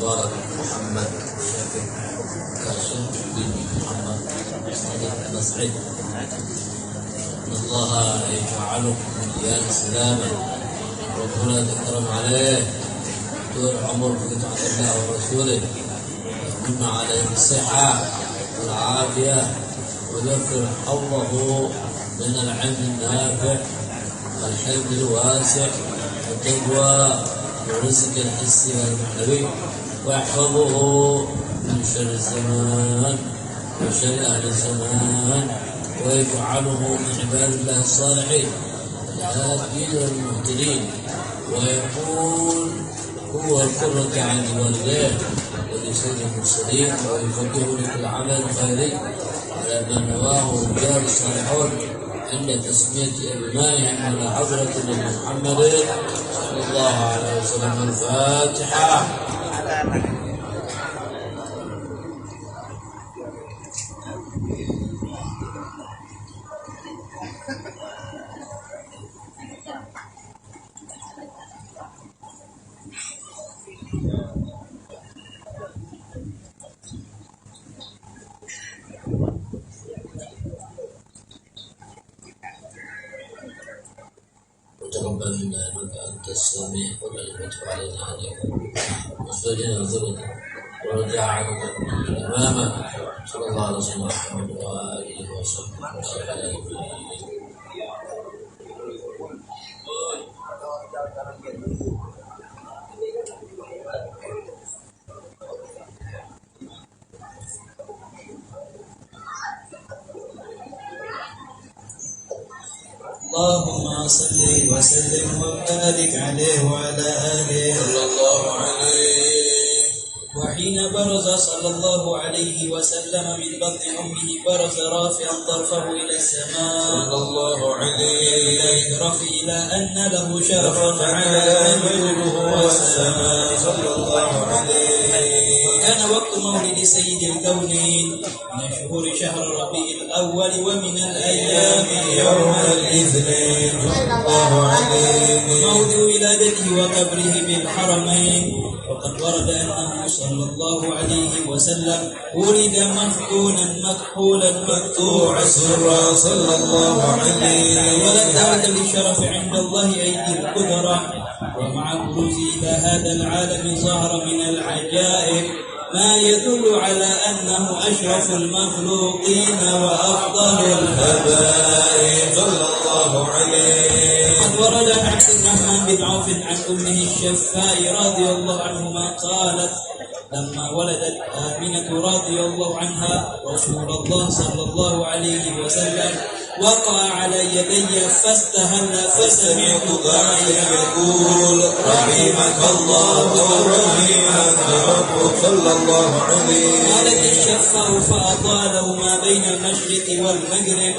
المبارك محمد شافع كاشف بن محمد مسعد إن الله يجعلكم من ديار سلاما ربنا تكرم عليه طول عمر بطاعة الله ورسوله ويمن عليه الصحة والعافية ويذكر حظه من العلم النافع والحلم الواسع والتقوى والرزق الحسي والمعنوي ويحفظه من شر الزمان وشر أهل الزمان ويجعله من عباد الله الصالحين الهادين والمهتدين ويقول هو القرة عن والديه ولسيد المرسلين ويفكه لكل عمل خيري على ما نواه الرجال الصالحون عند تسمية أبنائهم على حضرة محمد صلى الله عليه وسلم. الفاتحة. وتقبل منا انك انت السميع والعلم وتب علينا عليك واستجنا ذرنا ورجع عنك الامامه صلى الله عليه وسلم واله وصحبه وسلم. اللهم صل وسلم وبارك عليه وعلى آله صلى الله عليه. وحين برز صلى الله عليه وسلم من بطن أمه برز رافعا طرفه إلى السماء صلى الله عليه. يدرك إلى أن له شرفا على مجده والسماء صلى الله عليه. كان وقت مولد سيد الكونين من شهور شهر ربيع الأول ومن الأيام يوم الاثنين صلى الله عليه. موضع ولادته وقبره بالحرمين. وقد ورد أنه صلى الله عليه وسلم ولد مفتونا مكحولا مقطوع السرى صلى الله عليه. ولد هذا للشرف عند الله أيدي القدرة. ومع بروزه إلى هذا العالم ظهر من العجائب ما يدل على أنه أشرف المخلوقين وأفضل الهبائل صلى الله عليه. قد ورد عن عبد الرحمن بن عوف عن أمه الشفاء رضي الله عنهما قالت لما ولدت آمنة رضي الله عنها رسول الله صلى الله عليه وسلم وقع على يدي فاستهل فسمعت قائلا يقول رحمك الله ورحمك ربك صلى الله عليه. قالت الشفاء فأطال ما بين المشرق والمغرب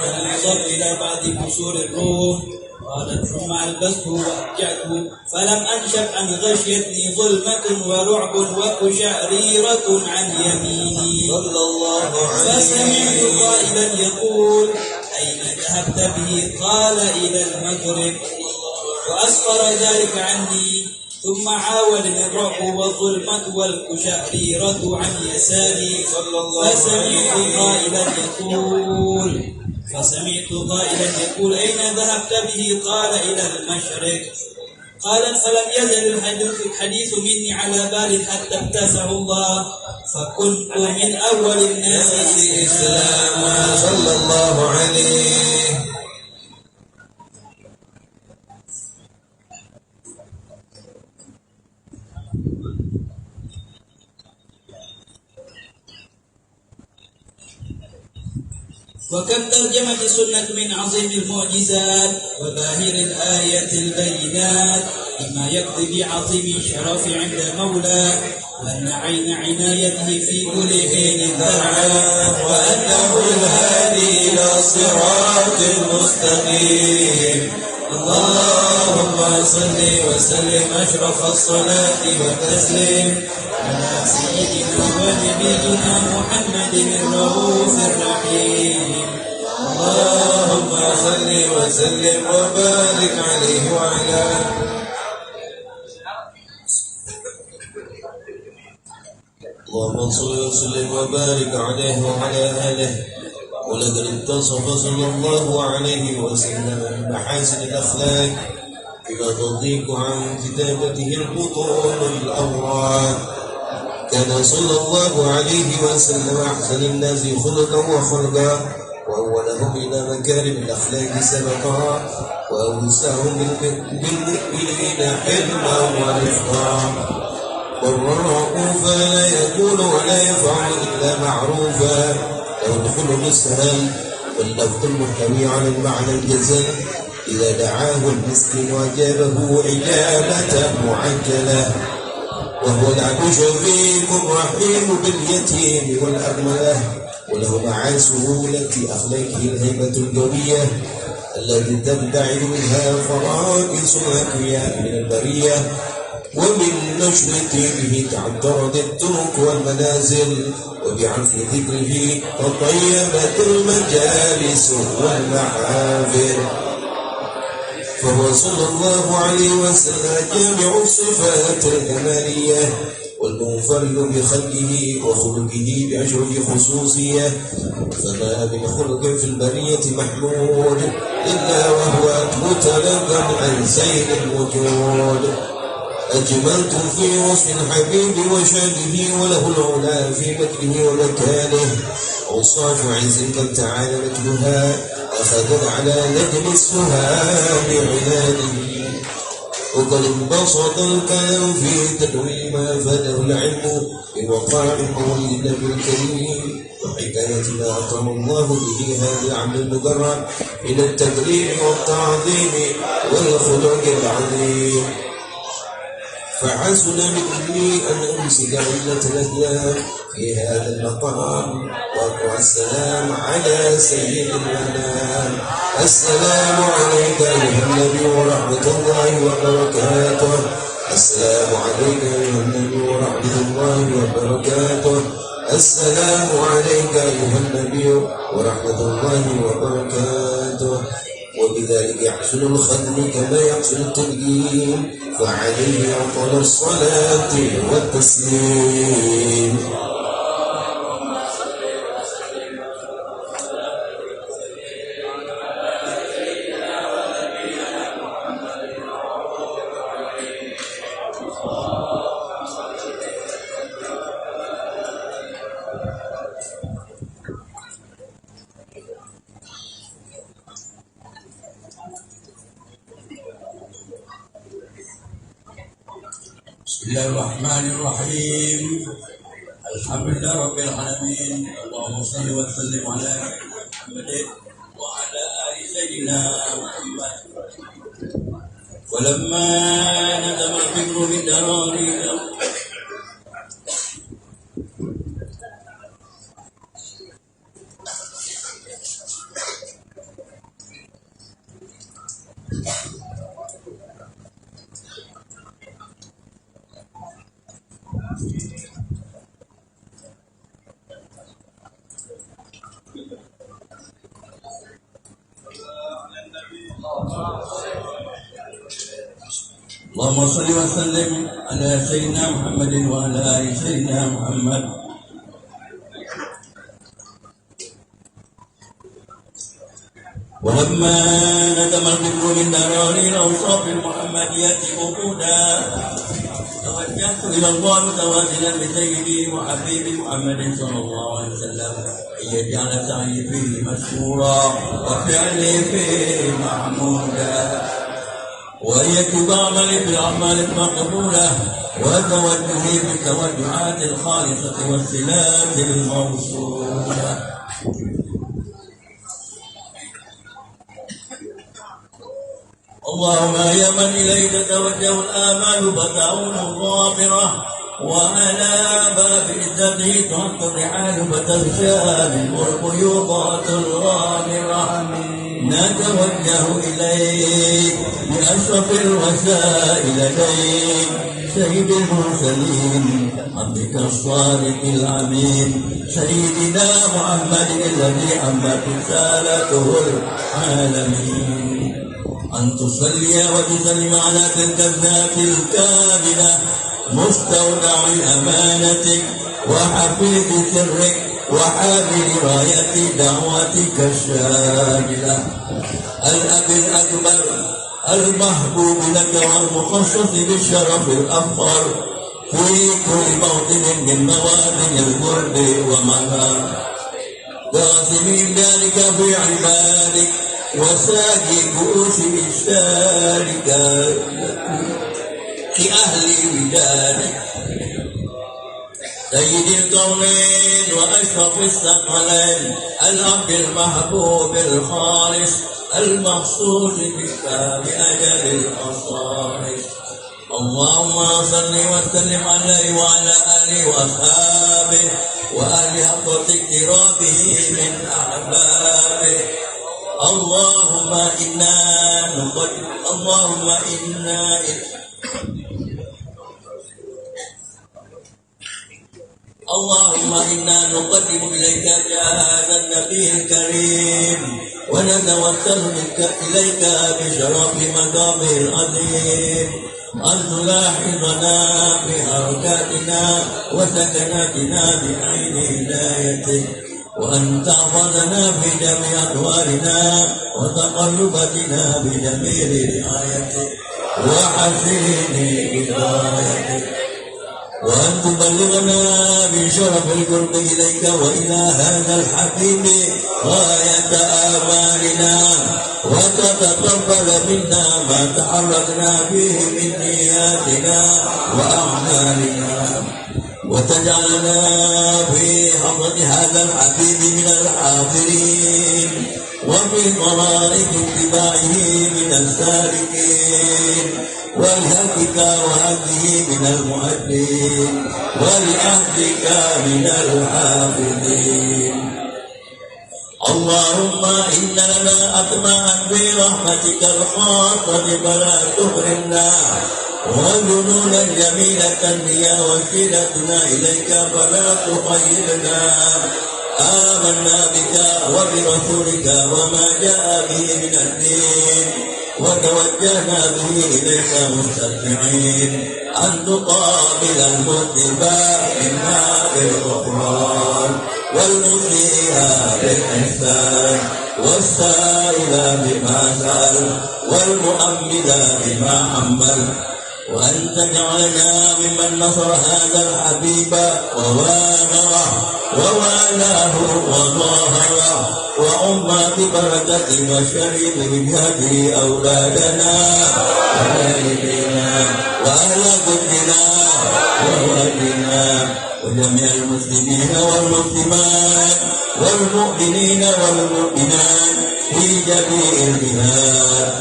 انظر إلى بعض قصور الروم. قالت ثم ألبسته وأبجعته فلم أنشب أن غشيتني ظلمة ورعب وقشعريرة عن يميني صلى الله عليه. فسمعت قائلا يقول أين ذهبت به؟ قال إلى المغرب. وأسفر ذلك عني ثم عاولني الرعب والظلمة والقشعريرة عن يساري. فسمعت قائلا يقول أين ذهبت به؟ قال إلى المشرق. قالت فلم يزل الحديث مني على بال حتى ابتسه الله فكنت من أول الناس إسلاما صلى الله عليه. وكم ترجمت السنة من عظيم المعجزات وباهر الآية البينات مما يقضي بعظيم الشرف عند مولاه وأن عين عنايته في كل حين ترعى وأنه الهادي إلى الصراط المستقيم. اللهم صل وسلم أشرف الصلاة والتسليم على سيدنا ونبينا محمد الرؤوف الرحيم. اللهم صل وسلم وبارك عليه وعلى اللهم صل وسلم وبارك عليه وعلى آله. ولقد اتصف صلى الله عليه وسلم بمحاسن الأخلاق بما تضيق عن كتابته البطون الأوراق. كان صلى الله عليه وسلم أحسن الناس خلقا وخلقا، وأولهم إلى مكارم الأخلاق سبقا، وأوسعهم بالمؤمنين حلما ورفقا. والرؤوفا لا يقول ولا يفعل إلا معروفا، له الخلق السهل واللفظ المحتوي على المعنى الجزل. إذا دعاه المسكين وأجابه إجابة معجلة، وهو العبد شفيق رحيم باليتيم والأرملة. وله مع سهولة أخلاقه الهيبة القوية التي تبتعد منها فرائص الأكوياء من البرية. ومن نشر طيبه تعطرت الطرق والمنازل، وبعرف ذكره تطيبت المجالس والمحافل. فهو صلى الله عليه وسلم جامع الصفات الكمالية، والمنفرد بخلقه وخلقه بأشرف خصوصية. فما من خلق في البرية محمود إلا وهو متلقى عن سيد الوجود. أجملت في وصف الحبيب وشانه، وله العلا في مكره ومكانه. أوصاف عز قد تعالى مكرها، أخذت على نجم السهام عناده. وقد انبسط الكلام في تدوين ما فاده العلم بوقائع مولد النبي الكريم، وحكاية ما أكرم الله به هذا العبد المقرب من التكريم والتعظيم والخلق العظيم. فحسن مني أن أمسك علة الأديان في هذا المقام، وأقرأ السلام على سيد الأنام. السلام عليك أيها النبي ورحمة الله وبركاته. السلام عليك أيها النبي ورحمة الله وبركاته. السلام عليك أيها النبي ورحمة الله وبركاته. وبذلك يحسن الختم كما يحسن التنجيم، فعليه أفضل الصلاة والتسليم. بسم الله الرحمن الرحيم. الحمد لله رب العالمين. اللهم صل وسلم على محمد وعلى آل سيدنا محمد. ولما ندم الفكر من درارنا اللهم صل وسلم على سيدنا محمد وعلى آل سيدنا محمد. ولما ندم الفكر من درار الأوصاف المحمدية وقودا، توجهت إلى الله متوازنا بسيدي وحبيبي محمد صلى الله عليه وسلم أن يجعل سعي فيه مشكورا وفعلي فيه محمودا، وأن يكتب عملي بالأعمال المقبولة، وتوجهي بالتوجهات الخالصة والصلات الموصولة. اللهم يا من إليك تتوجه الآمال فتعون الظاهرة، وعلى باب عزته تحط الرحال فتغشى منه القيوضات الغامرة. نتوجه إليك بأشرف الوسائل إليك سيد المرسلين عبدك الصادق الأمين سيدنا محمد الذي أنبت رسالته العالمين، أن تصلي وتسلم على تلك الذات الكاملة مستودع أمانتك وحفيظ سرك وحامل راية دعوتك الشاملة، الأب الأكبر المحبوب لك والمخصص بالشرف الأفخر في كل موطن من مواطن القرب ومنام، قاسم ذلك في عبادك وساقي كؤوس إشارك في أهل ودادك، سيد الكونين وأشرف الثقلين، الأب المحبوب الخالص المخصوص بك بأجل الأصالح. اللهم صل وسلم عليه وعلى آله وأصحابه وأهل حفظ اقترابه من أحبابه. اللهم إنا نقدم إليك هذا النبي الكريم ونتوسل منك إليك بشرف مقامه العظيم أن تلاحظنا في حركاتنا وسكناتنا بعين هدايتك، وأن تحفظنا في جميع أدوارنا وتقلباتنا بجميل رعايتك وحسين هدايتك، وأن تبلغنا بشرف القرب إليك وإلى هذا الحبيب غاية آمالنا، وتتقبل منا ما تحركنا به من نياتنا وأعمالنا، وتجعلنا في حضرة هذا الحبيب من الحاضرين وفي طرائق اتباعه من السالكين، ولهدك وهديه من المؤدين ولأهدك من الحافظين. اللهم إن لنا أطماعا برحمتك الخاصة فلا تحرمنا، وجنونا جميلة هي وسيلتنا إليك فلا تخيبنا. آمنا بك وبرسولك وما جاء به من الدين، وتوجهنا به إليك مستسمعين أن تقابل المذنبا منا بالغفران والمسيء بالإحسان والسائل بما سأل والمؤمل بما حمل، وأن تجعلنا ممن نصر هذا الحبيب ووالاه وظاهره وأمة ببركة وشريف بهذه أولادنا ووالدينا وأهل قدنا ووالدنا وجميع المسلمين والمسلمات والمؤمنين والمؤمنات في جميع البلاد،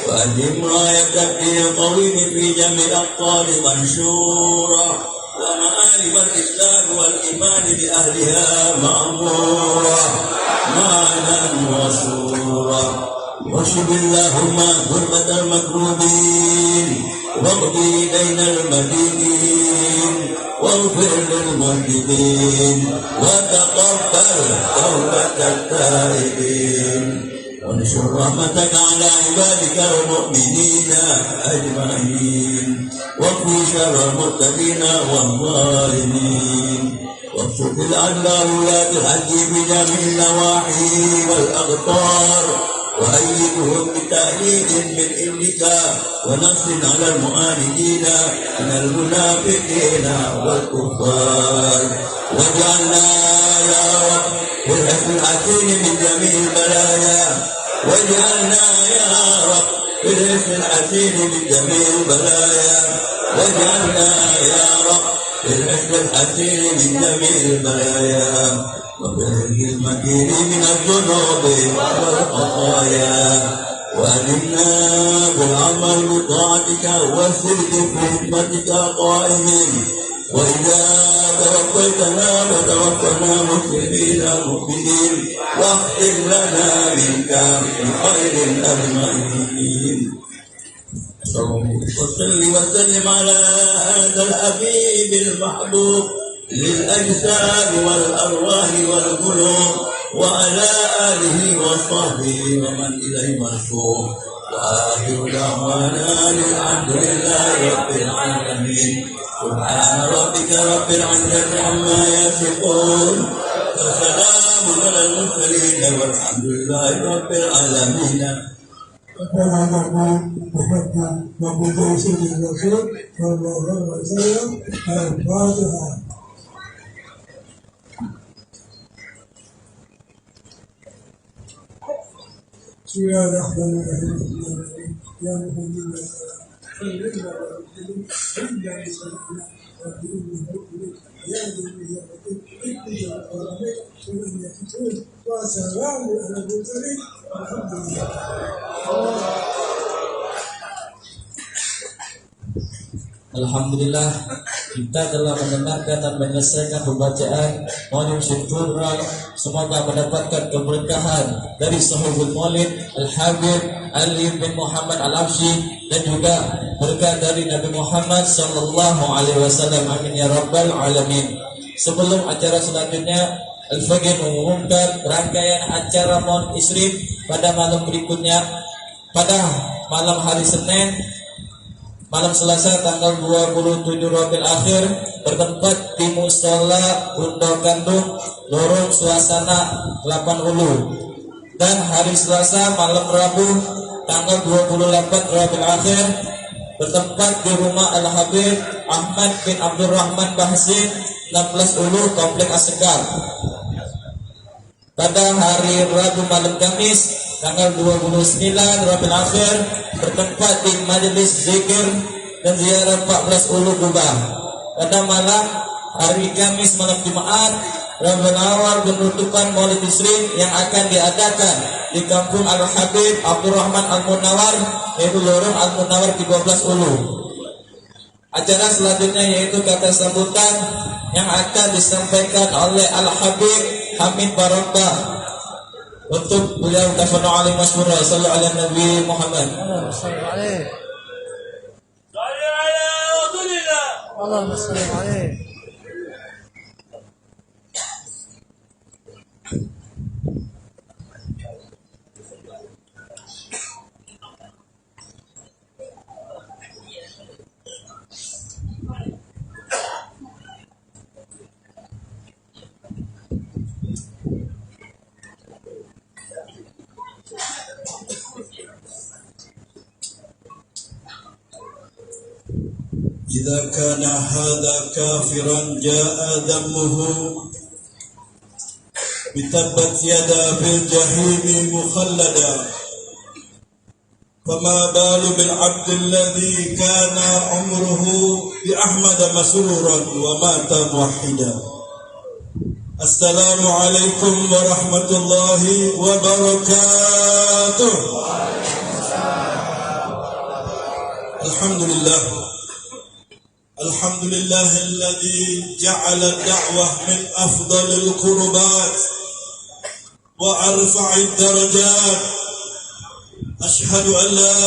وأدم راية الدين القويم في جميع الأقطار منشورة، ومآرب الإسلام والإيمان بأهلها مأمورة معنا وصورة. واشف اللهم كربة المكروبين واقضي دين المدينين واغفر للمذنبين وتقبل توبة التائبين، وانشر رحمتك على عبادك المؤمنين أجمعين، واقضي شر المرتدين والظالمين، وابسط العدل ولاة الحج بجميع النواحي والأقطار، وأيدهم بتأييد من إبلك ونصر على المعاندين من المنافقين والكفار، واجعلنا يا رب في الحفظ الحسين من جميع البلايا، واجعلنا يا رب في الحفظ الحسين من جميع البلايا، واجعلنا يا رب في الحفظ الحسين من جميع البلايا، وبالحفظ المكين من الذنوب والخطايا، وألمنا بالعمل بطاعتك والصدق في خدمتك قائمين، وإذا توفيتنا فتوفنا مسلمين مؤمنين، واختم لنا منك بخير أجمعين. وصل وسلم على هذا الحبيب المحبوب للأجساد والأرواح والقلوب، وعلى آله وصحبه ومن إليه منسوب، وآخر دعوانا الحمد لله رب العالمين. سبحان ربك رب العزة عما يصفون وسلام على المرسلين والحمد لله رب العالمين. Alhamdulillah, kita telah mendengarkan dan menyelesaikan pembacaan Maulid Syukuran. Semoga mendapatkan keberkahan dari Sahibul Maulid Al-Habib Ali bin Muhammad Al-Absyi dan juga berkah dari Nabi Muhammad sallallahu alaihi wasallam. Amin ya rabbal alamin. Sebelum acara selanjutnya, Al-Faqih mengumumkan rangkaian acara Maulid Isrif pada malam berikutnya. Pada malam hari Senin, malam Selasa tanggal 27 Rabiul Akhir bertempat di Mushola Bundar Gandung, Lorong Suasana 8 Ulu. Dan hari Selasa malam Rabu tanggal 28 Rabiul Akhir bertempat di rumah Al-Habib Ahmad bin Abdurrahman Bahsin 16 Ulu, Komplek Asgar. Pada hari Rabu malam Kamis tanggal 29 Rabiul Akhir bertempat di Majelis Zikir dan Ziarah 14 Ulu Gubah. Pada malam hari Kamis malam Jumat Rabiul Awal penutupan Maulid Isrif yang akan diadakan di Kampung Al-Habib Abdurrahman Al-Munawar, yaitu Lorong Al-Munawar 13 Ulu. Acara selanjutnya yaitu kata sambutan yang akan disampaikan oleh Al-Habib Hamid Barakah. Untuk beliau tafadhal alaihi masyhura sallallahu ala Nabi Muhammad. Allahumma salli alaihi. إذا كان هذا كافرا جاء دمه بتبت يدا في الجحيم مخلدا فما بال بالعبد الذي كان عمره بأحمد مسرورا ومات موحدا. السلام عليكم ورحمة الله وبركاته. الحمد لله الحمد لله الذي جعل الدعوة من أفضل القربات وأرفع الدرجات. أشهد أن لا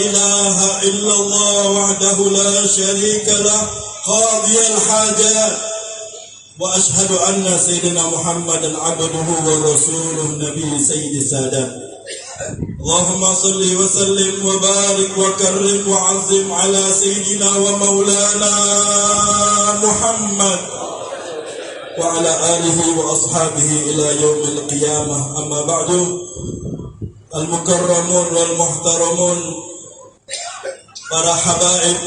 إله إلا الله وحده لا شريك له قاضي الحاجات، وأشهد أن سيدنا محمدا عبده ورسوله نبي سيد السادات. اللهم صل وسلم وبارك وكرم وعظم على سيدنا ومولانا محمد وعلى آله وأصحابه إلى يوم القيامة. أما بعد، المكرمون والmuhtaramun, para habaib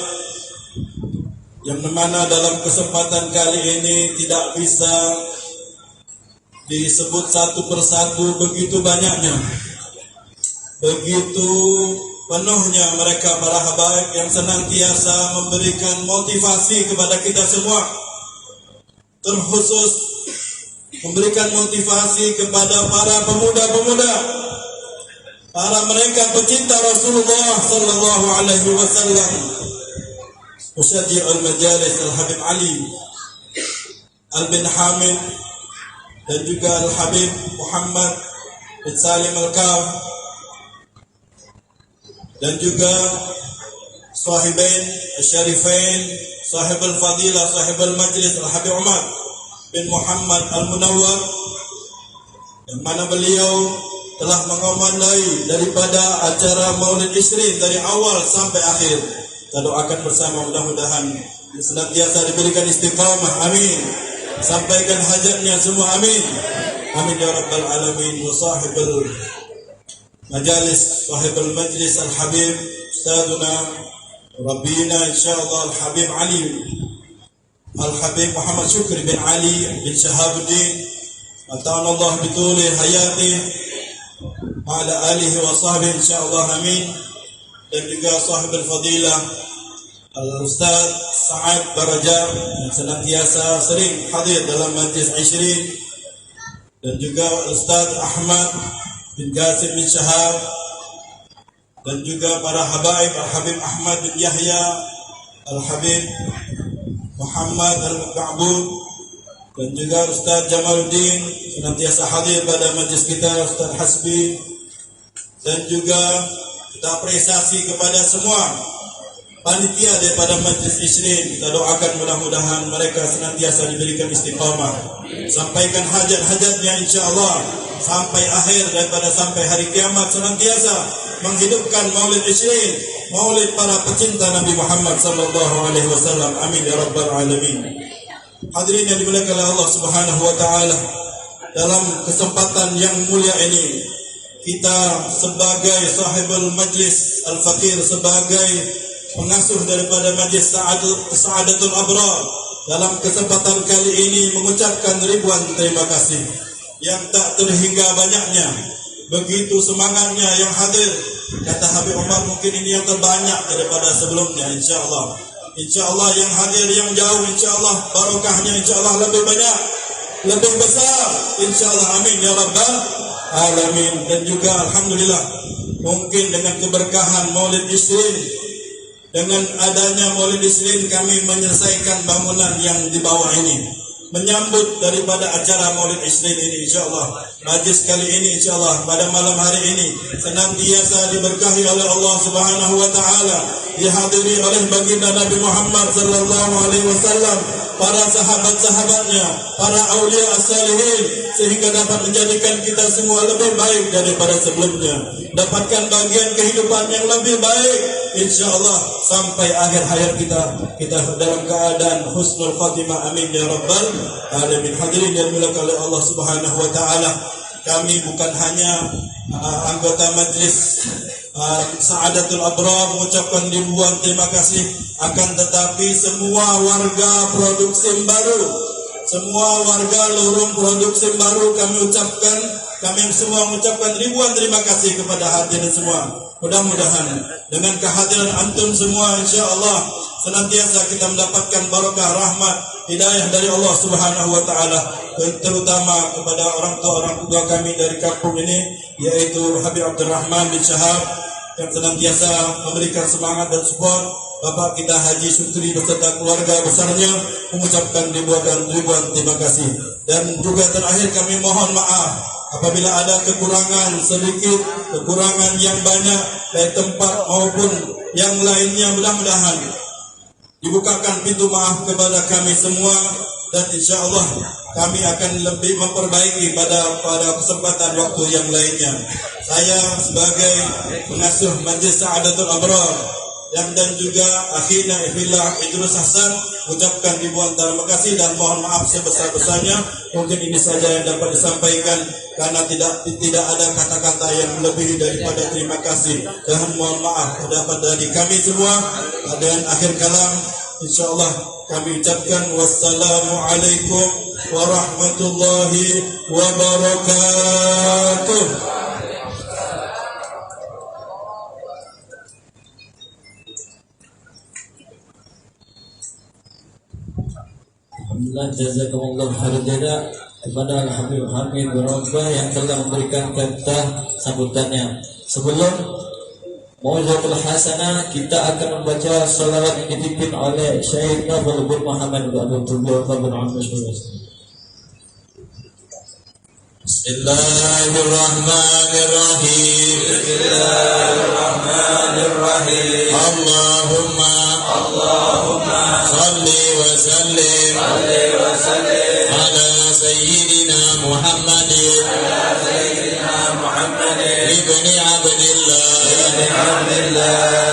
yang mana dalam kesempatan kali ini tidak bisa disebut satu persatu, begitu banyaknya, begitu penuhnya mereka para habaib yang senantiasa memberikan motivasi kepada kita semua, terkhusus memberikan motivasi kepada para pemuda-pemuda, para mereka pecinta Rasulullah sallallahu alaihi wasallam, Musyaji' al-Majalis Al-Habib Ali Al-Bin Hamid dan juga Al-Habib Muhammad bin Salim Al-Kaf, dan juga Sahibain Al-Syarifain, Sahib Al-Fadilah, Sahib Al-Majlis Al-Habib Umar bin Muhammad Al-Munawwar, yang mana beliau telah mengomandai daripada acara Maulid Isrif dari awal sampai akhir. Kita doakan bersama, mudah-mudahan senantiasa diberikan istiqamah, amin. Sampaikan hajatnya semua, amin. Amin ya rabbal alamin. Wa sahibul majalis, sahibul majlis al-habib Ustaduna Rabbina insyaallah al-habib Ali al-habib Muhammad Syukri bin Ali bin Shahabuddin ata'ala Allah bituli hayati ala alihi wa sahbihi insyaallah, amin. Dan juga sahibul fadilah Al-Ustaz Sa'ad Baraja yang senantiasa sering hadir dalam majlis 20, dan juga Ustaz Ahmad bin Qasim bin Syahab, dan juga para habaib Al-Habib Ahmad bin Yahya, Al-Habib Muhammad Al-Ma'bud, dan juga Ustaz Jamaluddin senantiasa hadir pada majlis kita, Ustaz Hasbi. Dan juga kita apresiasi kepada semua panitia daripada majlis 20. Kita doakan mudah-mudahan mereka senantiasa diberikan istiqamah, sampaikan hajat-hajatnya insyaallah sampai akhir, daripada sampai hari kiamat senantiasa menghidupkan Maulid 20, Maulid para pecinta Nabi Muhammad sallallahu alaihi wasallam, amin ya rabbal alamin. Hadirin yang dimuliakan oleh Allah Subhanahu wa taala, dalam kesempatan yang mulia ini kita sebagai sahibul majlis al-fakir, sebagai pengasuh daripada majlis Sa'adatul Abrar, dalam kesempatan kali ini mengucapkan ribuan terima kasih yang tak terhingga banyaknya. Begitu semangatnya yang hadir, kata Habib Umar, mungkin ini yang terbanyak daripada sebelumnya insyaallah. Insyaallah yang hadir yang jauh insyaallah barokahnya insyaallah lebih banyak, lebih besar insyaallah, amin ya rabbal alamin. Dan juga alhamdulillah mungkin dengan keberkahan Maulid 20, dengan adanya Maulid 20 kami menyelesaikan bangunan yang di bawah ini, menyambut daripada acara Maulid 20 ini insyaallah. Majlis kali ini insyaallah pada malam hari ini senantiasa diberkahi oleh Allah Subhanahu wa taala, dihadiri oleh baginda Nabi Muhammad sallallahu alaihi wasallam, para sahabat-sahabatnya, para aulia as-salihin, sehingga dapat menjadikan kita semua lebih baik daripada sebelumnya, dapatkan bagian kehidupan yang lebih baik insyaallah sampai akhir hayat kita dalam keadaan husnul khatimah, amin ya rabbal alamin. Hadirin yang dimuliakan oleh Allah Subhanahu wa taala, kami bukan hanya anggota majlis Sa'adatul Abrar mengucapkan ribuan terima kasih, akan tetapi semua warga produksi baru, semua warga lorong produksi baru kami semua mengucapkan ribuan terima kasih kepada hadirin semua. Mudah-mudahan dengan kehadiran antum semua insyaallah senantiasa kita mendapatkan barakah, rahmat, hidayah dari Allah Subhanahu wa taala, terutama kepada orang tua kami dari kampung ini, yaitu Habib Abdurrahman bin Syahab yang senantiasa memberikan semangat dan support. Bapak kita Haji Syukri beserta keluarga besarnya mengucapkan ribuan terima kasih. Dan juga terakhir kami mohon maaf apabila ada kekurangan sedikit, kekurangan yang banyak dari tempat maupun yang lainnya. Mudah-mudahan dibukakan pintu maaf kepada kami semua, dan insyaallah kami akan lebih memperbaiki pada kesempatan waktu yang lainnya. Saya sebagai pengasuh Majlis Sa'adatul Abrar dan juga akhirnya Ifillah Idrus Hasan ucapkan ribuan terima kasih dan mohon maaf sebesar-besarnya. Mungkin ini saja yang dapat disampaikan, karena tidak ada kata-kata yang lebih daripada terima kasih dan mohon maaf dapat dari kami semua. Dan akhir kalam insyaallah kami ucapkan wassalamualaikum warahmatullahi wabarakatuh. Alhamdulillah, jazakumullah khairan jazaa kepada Al-Habib Hamid Barabbah yang telah memberikan kata sambutannya. Sebelum Mau'izatul Hasanah, kita akan membaca salawat yang dipimpin oleh Syekh Nafal bin Muhammad bin Abdul Wahab bin Ahmad. Bismillahirrahmanirrahim. Bismillahirrahmanirrahim. Allahumma salli wa sallim ala sayyidina Muhammadin ibni Abdillah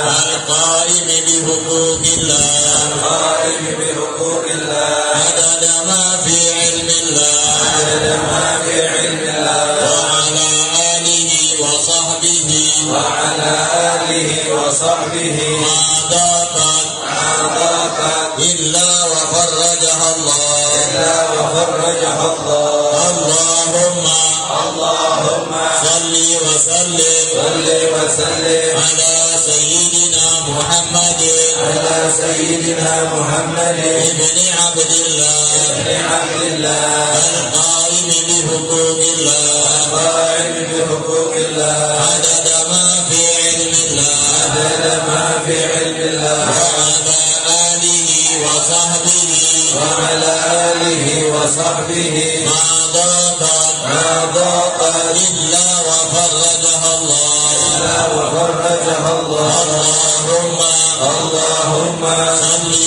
al-qa'im bi huquqillah آله وصحبه ما ضاقت إلا وفرجها الله اللهم صل وسلم على سيدنا محمد ابن عبد الله القائم بحقوق الله عدد ما في علم الله وعلى آله وصحبه ما ضاقت إلا وفرجها الله اللهم صل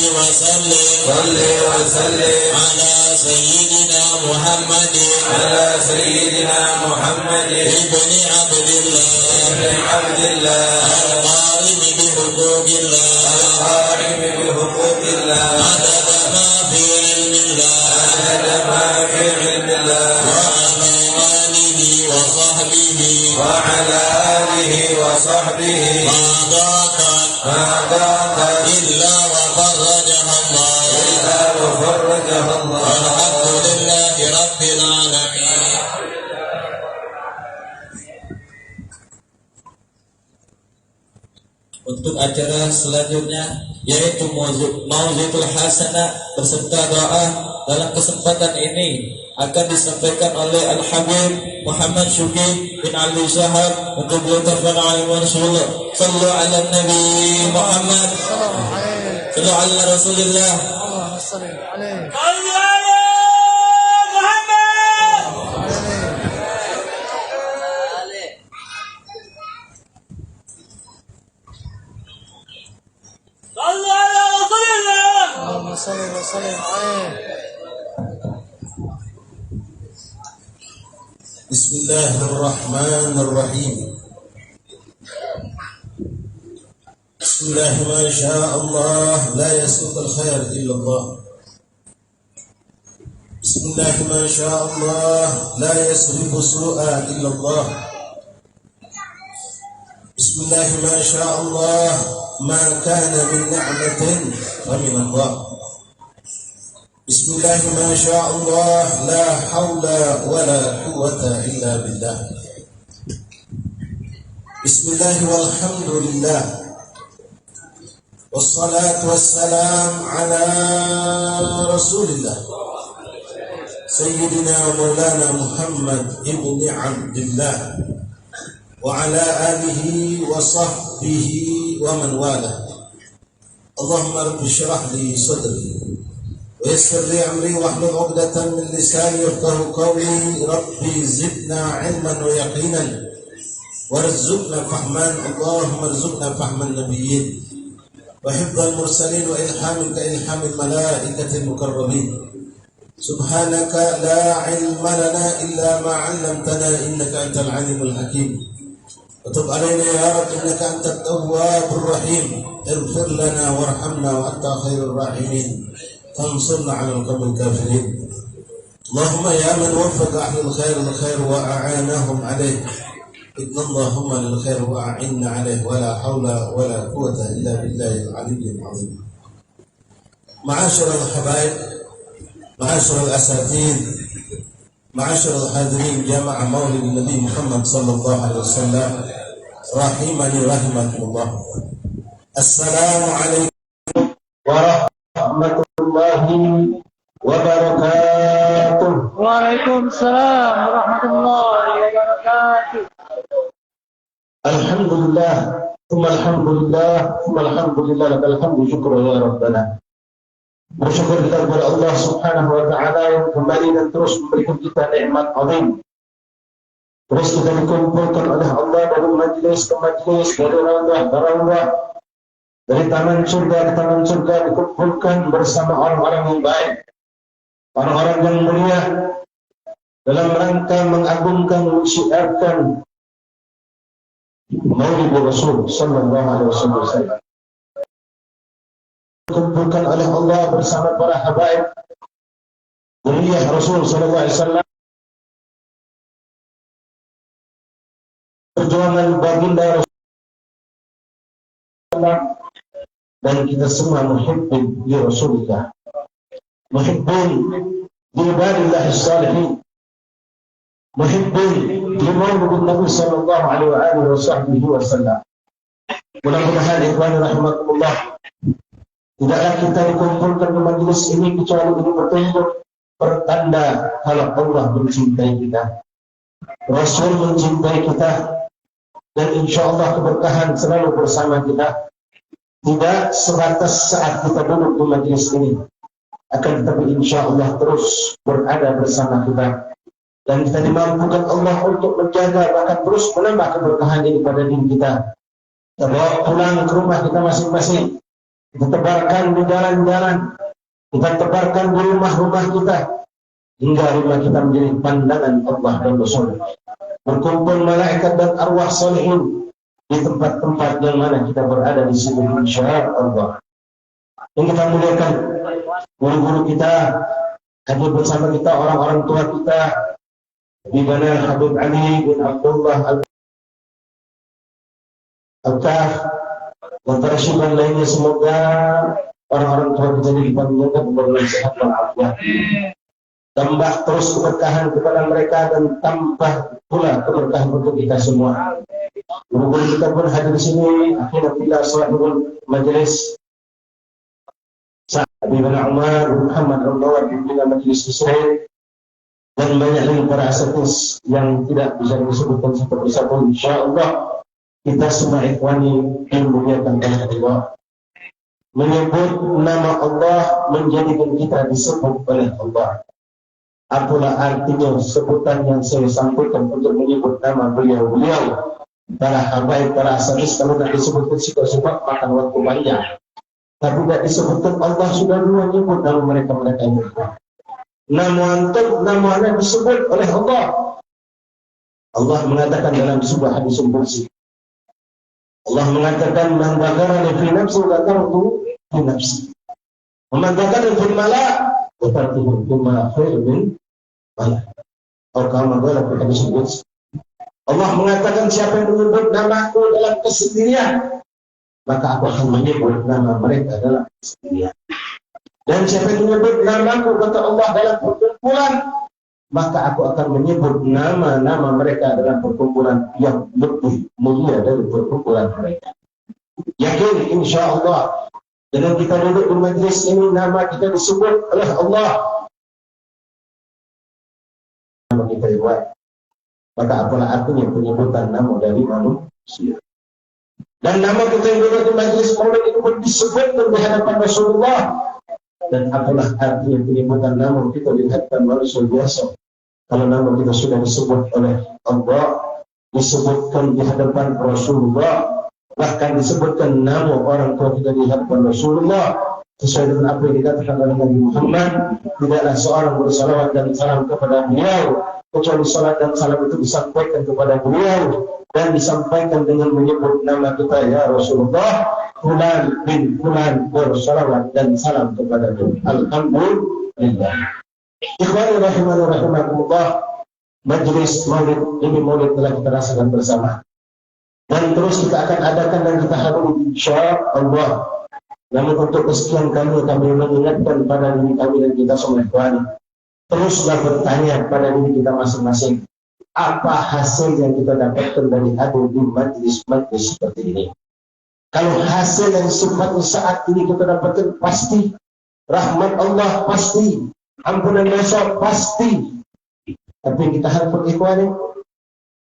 وسلم على سيدنا محمد ابن عبد الله القائم بحقوق الله عدد ما في علم الله وعلى آله وصحبه ما ضاقت إلا وفرجها الله الحمد لله رب العالمين. Untuk acara selanjutnya yaitu Mau'izatul Hasanah beserta doa dalam kesempatan ini akan disampaikan oleh Al-Habib Muhammad Syukri bin Ali Shahab untuk beliau terkenal Rasulullah sallallahu ala Nabi Muhammad sallallahu ala Rasulullah اللهم صل وسلم عليه. بسم الله الرحمن الرحيم. بسم الله ما شاء الله لا يسوق الخير إلا الله. بسم الله ما شاء الله لا يصرف سوءا إلا الله. بسم الله ما شاء الله ما كان من نعمة فمن الله. بسم الله ما شاء الله لا حول ولا قوة إلا بالله. بسم الله والحمد لله والصلاة والسلام على رسول الله سيدنا ومولانا محمد ابن عبد الله وعلى آله وصحبه ومن والاه. اللهم رب اشرح لي صدري ويسر لي أمري واحلل عقدة من لساني يفقهوا قولي. ربي زدنا علما ويقينا وارزقنا فهما. اللهم ارزقنا فهم النبيين وحفظ المرسلين وإلهام كإلهام الملائكة المقربين. سبحانك لا علم لنا إلا ما علمتنا إنك أنت العليم الحكيم. وتب علينا يا رب إنك أنت التواب الرحيم. اغفر لنا وارحمنا وأنت خير الراحمين. فانصرنا على القوم الكافرين. اللهم يا من وفق أهل الخير وأعانهم عليه إذن اللهم للخير وأعنا عليه ولا حول ولا قوة إلا بالله العلي العظيم. معاشر الحبايب، معاشر الأساتذة، معاشر الحاضرين جماعة مولد النبي محمد صلى الله عليه وسلم رحمني رحمكم الله. السلام عليكم ورحمة الله وبركاته. وعليكم السلام ورحمة الله وبركاته. الحمد لله ثم الحمد لله ثم الحمد لله لك الحمد شكرا يا ربنا. Bersyukur kita kepada Allah Subhanahu wa Ta'ala yang kembali dan terus memberikan kita nikmat azim. Terus kita dikumpulkan oleh Allah dari majlis ke majlis, dari raudah ke raudah, dari taman surga ke taman surga, dikumpulkan bersama orang-orang yang baik, orang-orang yang mulia, dalam rangka mengagungkan, mensyiarkan Maulid Rasul sallallahu alaihi wasallam. Dikumpulkan oleh Allah bersama para habaib dzurriyyah Rasul sallallahu alaihi wasallam. Perjuangan baginda Rasul dan kita semua muhibbin di Rasulullah, muhibbin di ibadillahi salihin, muhibbin di maulid Nabi sallallahu alaihi wasallam. Mudah-mudahan ikhwan rahimakumullah, tidaklah kita dikumpulkan di majelis ini kecuali ini betul pertanda kalau Allah mencintai kita, Rasul mencintai kita, dan insya Allah keberkahan selalu bersama kita. Tidak sebatas saat kita duduk di majelis ini, akan tetapi insya Allah terus berada bersama kita, dan kita dimampukan Allah untuk menjaga bahkan terus menambah keberkahan ini pada diri kita. Kita bawa pulang ke rumah kita masing-masing, kita tebarkan di jalan-jalan, kita tebarkan di rumah-rumah kita, hingga rumah kita menjadi pandangan Allah dan Rasul. Berkumpul malaikat dan arwah salihin di tempat-tempat yang mana kita berada di sini insya Allah. Yang kita muliakan, guru-guru kita, hadir bersama kita, orang-orang tua kita, di mana Habib Ali bin Abdullah Al-Kaf dan para syukur lainnya, semoga orang-orang tua kita dipanjangkan umur sehat dan afiat. Tambah terus keberkahan kepada mereka dan tambah pula keberkahan untuk kita semua. Guru-guru kita pun hadir di sini. Akhirnya bila sahibul majelis Habib Umar Muhammad Abdullah pimpinan majelis Israel, dan banyak lagi para asatidz yang tidak bisa disebutkan satu persatu. Insyaallah kita semua ikhwani dimuliakan oleh Allah. Menyebut nama Allah menjadikan kita disebut oleh Allah. Apalah artinya sebutan yang saya sampaikan untuk menyebut nama beliau-beliau, para habaib, para asatidz, kalau tidak disebutkan sikap-sikap makan waktu panjang. Tapi tidak disebutkan Allah sudah dua nyebut nama mereka ini. Nama antum, nama anda disebut oleh Allah. Allah mengatakan dalam sebuah hadis qudsi, Allah mengatakan, man dzakarani fi nafsi dzakartu fi nafsi, wa man dzakarani fil mala dzakartuhu bima khairun min mala. Kalau dalam hadis qudsi, Allah mengatakan, siapa yang menyebut namaku dalam kesendirian, maka aku akan menyebut nama mereka dalam kesendirian. Dan siapa yang menyebut namaku, kata Allah, dalam perkumpulan, maka aku akan menyebut nama-nama mereka dalam perkumpulan yang lebih mulia dari perkumpulan mereka. Yakin insya Allah, dengan kita duduk di majlis ini, nama kita disebut oleh Allah, nama kita riwayat, maka apalah artinya penyebutan nama dari manusia. Dan nama kita yang duduk di majlis maulid itu pun disebut di hadapan Rasulullah. Dan apalah artinya penyebutan nama kita di hadapan manusia biasa, kalau nama kita sudah disebut oleh Allah, disebutkan di hadapan Rasulullah, bahkan disebutkan nama orang tua kita di hadapan Rasulullah, sesuai dengan apa yang dikatakan oleh Nabi Muhammad, tidaklah seorang bersalawat dan salam kepada beliau kecuali salat dan salam itu disampaikan kepada beliau, dan disampaikan dengan menyebut nama kita, ya Rasulullah, fulan bin fulan bersalawat dan salam kepada beliau. Alhamdulillah. Ikhwani rahimani rahimakumullah, majlis maulid ini maulid telah kita rasakan bersama, dan terus kita akan adakan dan kita hadiri insyaallah. Namun untuk kesekian kami mengingatkan pada diri kami dan kita semua ikhwani, teruslah bertanya pada diri kita masing-masing, apa hasil yang kita dapatkan dari hadir di majlis-majlis seperti ini. Kalau hasil yang sifatnya saat ini kita dapatkan, pasti rahmat Allah, pasti ampunan dosa, pasti. Tapi kita harus berikhwan,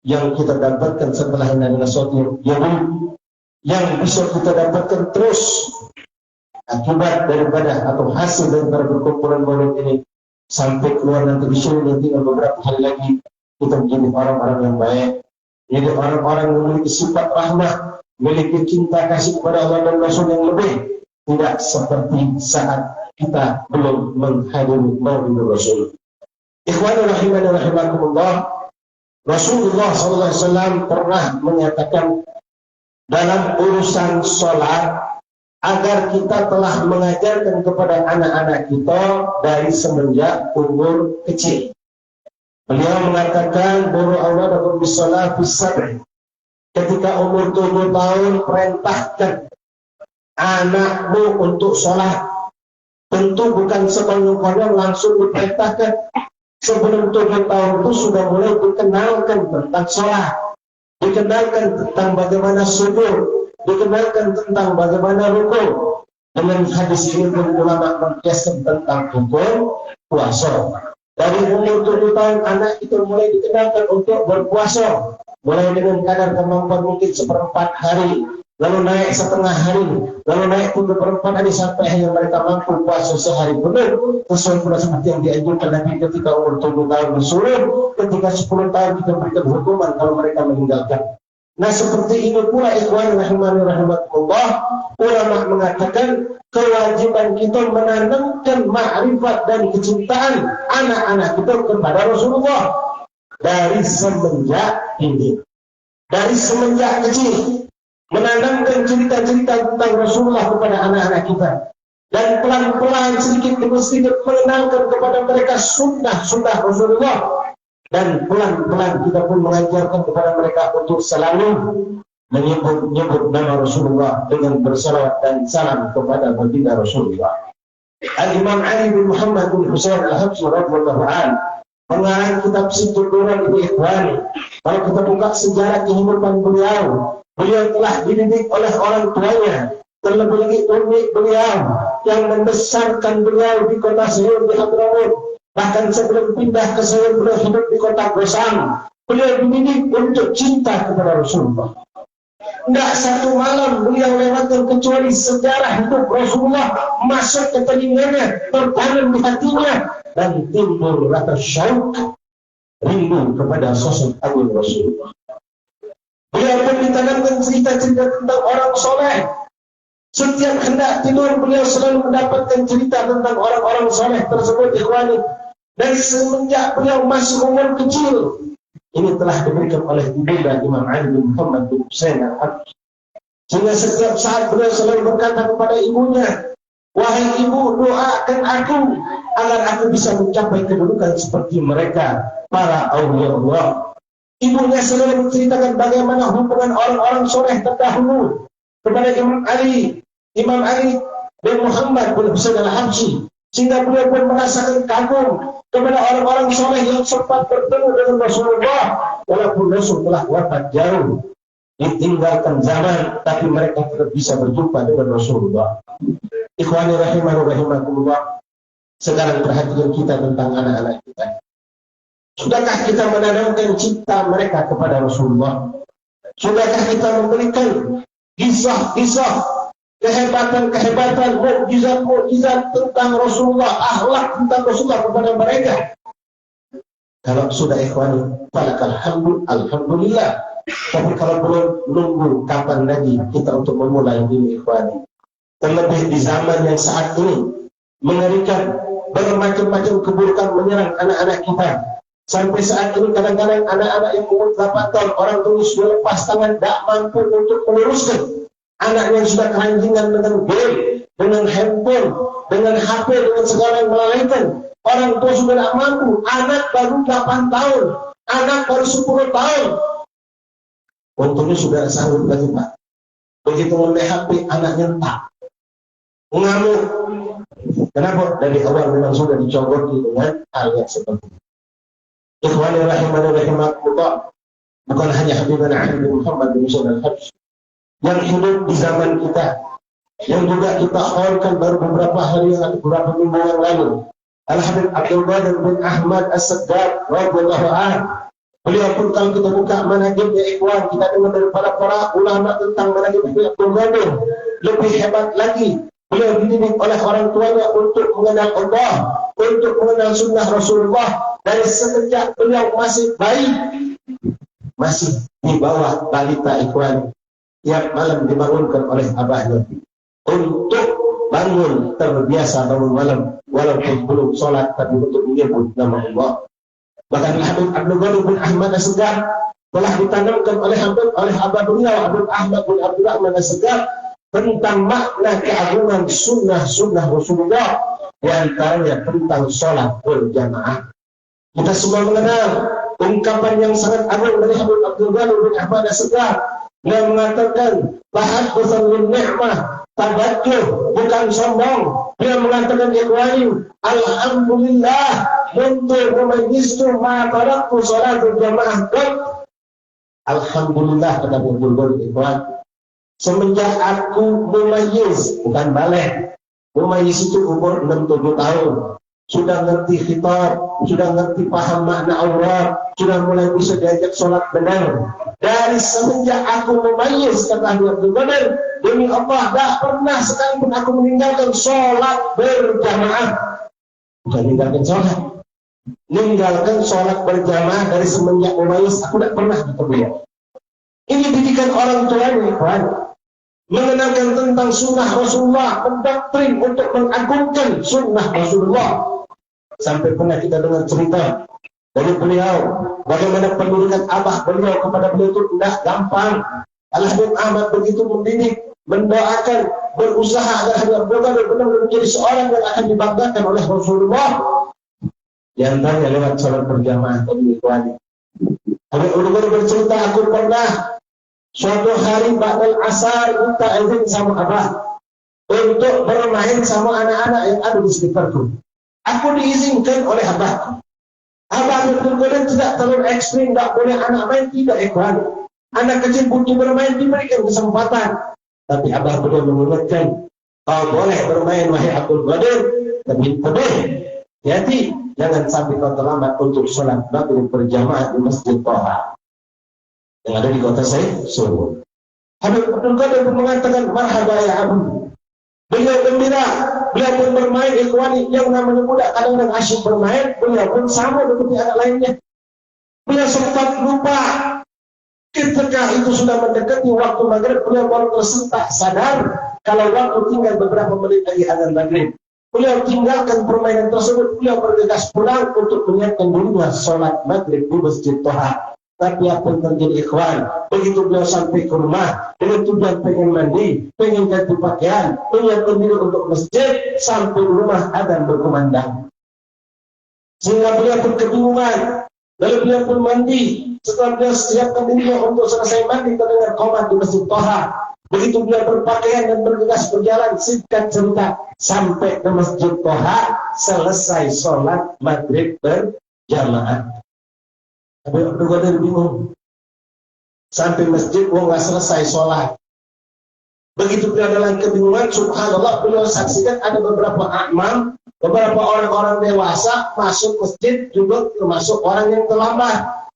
yang kita dapatkan setelah ini adalah sesuatu yang bisa kita dapatkan terus akibat daripada atau hasil daripada perkumpulan maulid ini sampai keluar nanti di sini, nanti beberapa hari lagi kita menjadi orang-orang yang baik, menjadi orang-orang yang memiliki sifat rahmah, memiliki cinta kasih kepada Allah dan Rasul yang lebih, tidak seperti saat kita belum menghadiri maulid Rasul. Ikhwani rahimani rahimakumullah, Rasulullah SAW pernah menyatakan dalam urusan sholat, agar kita telah mengajarkan kepada anak-anak kita dari semenjak umur kecil. Beliau mengatakan, Buru Allah dan bisalah bisabri. Ketika umur 7 tahun, perintahkan anakmu untuk sholat. Tentu bukan sekonyong-konyong langsung diperintahkan. Sebelum 7 tahun itu sudah mulai dikenalkan tentang sholat, dikenalkan tentang bagaimana sujud, dikenalkan tentang bagaimana rukuk. Dengan hadis ini pun ulama mengkiaskan tentang hukum puasa. Dari umur 7 tahun anak itu mulai dikenalkan untuk berpuasa, mulai dengan kadar kemampuan mungkin 1/4 hari, lalu naik 1/2 hari, lalu naik 3/4 hari sampai akhirnya mereka mampu puasa sehari penuh sesuai pula seperti yang dianjurkan Nabi ketika umur 7 tahun bersuluk, ketika 10 tahun kita berikan hukuman kalau mereka meninggalkan. Nah seperti ini pula ikhwan rahimani rahimakumullah, ulama mengatakan kewajiban kita menanamkan ma'rifat dan kecintaan anak-anak kita kepada Rasulullah dari semenjak ini, dari semenjak kecil, menanamkan cerita-cerita tentang Rasulullah kepada anak-anak kita, dan pelan-pelan sedikit demi sedikit mengenalkan kepada mereka sunnah-sunnah Rasulullah. Dan pelan-pelan kita pun mengajarkan kepada mereka untuk selalu menyebut nama Rasulullah dengan bersalawat dan salam kepada baginda Rasulullah. Al-Imam Ali bin Muhammad bin Husain Al-Habsyi radhiyallahu anhu mengarang kitab Sittun Nuran ini ikhwani. Kalau kita buka sejarah kehidupan beliau telah dididik oleh orang tuanya, terlebih lagi umi beliau yang membesarkan beliau di kota Sayur di Hadramaut. Bahkan sebelum pindah ke Sayur beliau hidup di kota Gosang. Beliau dididik untuk cinta kepada Rasulullah. Tidak satu malam beliau lewatkan kecuali sejarah hidup Rasulullah masuk ke telinganya, tertanam di hatinya, dan timbul rasa syauq, rindu kepada sosok agung Rasulullah. Beliau pun ditanamkan cerita-cerita tentang orang soleh. Setiap hendak tidur beliau selalu mendapatkan cerita tentang orang-orang soleh tersebut ikhwani. Dan semenjak beliau masih umur kecil, ini telah diberikan oleh ibunda Imam Ali bin Muhammad bin Husain Al-Habsyi. Sehingga setiap saat beliau selalu berkata kepada ibunya, wahai ibu, doakan aku agar aku bisa mencapai kedudukan seperti mereka, para awliya Allah. Ibunya selalu menceritakan bagaimana hubungan orang-orang soleh terdahulu kepada Imam Ali bin Muhammad bin Husain Al-Habsyi, sehingga beliau pun merasakan kagum kepada orang-orang soleh yang sempat bertemu dengan Rasulullah, walaupun Rasul telah wafat jauh, ditinggalkan zaman, tapi mereka tetap bisa berjumpa dengan Rasulullah. Ikhwani rahimani rahimakumullah, sekarang perhatian kita tentang anak-anak kita. Sudahkah kita menanamkan cinta mereka kepada Rasulullah? Sudahkah kita memberikan kisah-kisah kehebatan-kehebatan, mukjizat-mukjizat tentang Rasulullah, akhlak tentang Rasulullah kepada mereka? Kalau sudah ikhwani, falakal hamdu, alhamdulillah. Tapi kalau belum, nunggu kapan lagi kita untuk memulai ini ikhwani? Terlebih di zaman yang saat ini mengerikan, bermacam-macam keburukan menyerang anak-anak kita. Sampai saat ini kadang-kadang anak-anak yang umur 8 tahun, orang tua sudah lepas tangan, tidak mampu untuk meluruskan. Anak yang sudah keranjingan dengan game, dengan handphone, dengan HP, dengan segala yang melalaikan. Orang tua sudah tidak mampu. Anak baru 8 tahun, anak baru 10 tahun. Untungnya sudah sanggup lagi Pak. Begitu mulai HP, anaknya entah, mengamuk. Kenapa? Dari awal memang sudah dicogoti dengan hal yang seperti itu. Ikhwani rahimani rahimakumullah, bukan hanya Habibana Ali bin Muhammad bin Husain Al-Habsyi yang hidup di zaman kita, yang juga kita haulkan baru beberapa hari yang lalu, beberapa minggu yang lalu, Al-Habib Abdul Qadir bin Ahmad As-Saddad radhiyallahu anhu. Beliau pun kalau kita buka manaqibnya ikhwan, kita dengar daripada para ulama tentang manaqib Abdul Qadir, lebih hebat lagi. Beliau dididik oleh orang tuanya untuk mengenal Allah, untuk mengenal sunnah Rasulullah dari semenjak beliau masih bayi, masih di bawah balita ikhwan. Tiap malam dibangunkan oleh abahnya untuk bangun, terbiasa bangun malam walaupun belum sholat, tapi untuk menyebut nama Allah. Bahkan Habib Abdul Qadir bin Ahmad As-Saddad telah ditanamkan oleh abah beliau Habib Ahmad bin Abdurrahman As-Saddad tentang makna keagungan sunnah Rasulullah, di antaranya tentang sholat berjamaah. Kita semua mengenal ungkapan yang sangat agung dari Habib Abdul Qadir bin Ahmad As-Saddad yang mengatakan tahaddusan lin ni'mah, tabajuh, bukan sombong. Dia mengatakan ikhwani, alhamdulillah untuk memayyistu ma taraktu salatul jamaah. Alhamdulillah kata Abdul ikhwan, semenjak aku memayyiz, bukan balik. Memayyiz itu umur 6-7 tahun. Sudah ngerti khitab, sudah ngerti paham makna Allah, sudah mulai bisa diajak sholat benar. Dari semenjak aku memayyiz, kata Abdul Qadir, demi Allah, tak pernah sekalipun aku meninggalkan sholat berjamaah. Bukan meninggalkan sholat, meninggalkan sholat berjamaah dari semenjak memayyiz, aku tak pernah kata beliau. Ini didikan orang tuanya, kawan. Mengenalkan tentang sunnah Rasulullah, mendoktrin untuk mengagungkan sunnah Rasulullah. Sampai pernah kita dengar cerita dari beliau, bagaimana pendidikan abah beliau kepada beliau itu tidak gampang. Al-Habib Ahmad begitu mendidik, mendoakan, berusaha agar Habib benar-benar menjadi seorang yang akan dibanggakan oleh Rasulullah. Di antaranya lewat sholat berjamaah tadi ikhwani. Habib bercerita, aku pernah suatu hari ba'dal asar minta izin sama abah untuk bermain sama anak-anak yang ada di sekitarku. Aku diizinkan oleh abah. Abah betul-betul tidak terlalu ekstrim, tidak boleh anak main, tidak ikhwan. Anak kecil butuh bermain, diberikan kesempatan. Tapi abah beliau mengingatkan, kau boleh bermain wahai Abdul Qadir, tapi hati-hati, jangan sampai kau terlambat untuk sholat maghrib berjamaah di Masjid Thaha yang ada di kota saya, Solo. Habib Abdul Qadir mengatakan, marhaba ya Abu. Beliau gembira, beliau pun bermain ikhwani, yang namanya budak kadang-kadang asyik bermain, beliau pun sama seperti anak lainnya. Beliau sempat lupa. Ketika itu sudah mendekati waktu maghrib, beliau baru tersentak sadar kalau waktu tinggal beberapa menit lagi azan maghrib. Beliau tinggalkan permainan tersebut, beliau bergegas pulang untuk menyiapkan dirinya sholat maghrib di Masjid Thaha. Tapi apa yang terjadi ikhwan, begitu beliau sampai ke rumah dengan tujuan pengen mandi, pengen ganti pakaian, menyiapkan diri untuk masjid, sampai di rumah adzan berkumandang. Sehingga beliau pun kebingungan, lalu beliau pun mandi. Setelah beliau siapkan dirinya untuk selesai mandi, terdengar qomat di Masjid Thaha. Begitu beliau berpakaian dan bergegas berjalan, singkat cerita, sampai ke Masjid Thaha, selesai sholat maghrib berjamaah. Tapi Abdul Qadir bingung. Sampai masjid, nggak selesai sholat. Begitu beliau dalam kebingungan, subhanallah, beliau saksikan ada beberapa imam, beberapa orang-orang dewasa masuk masjid, juga termasuk orang yang terlambat.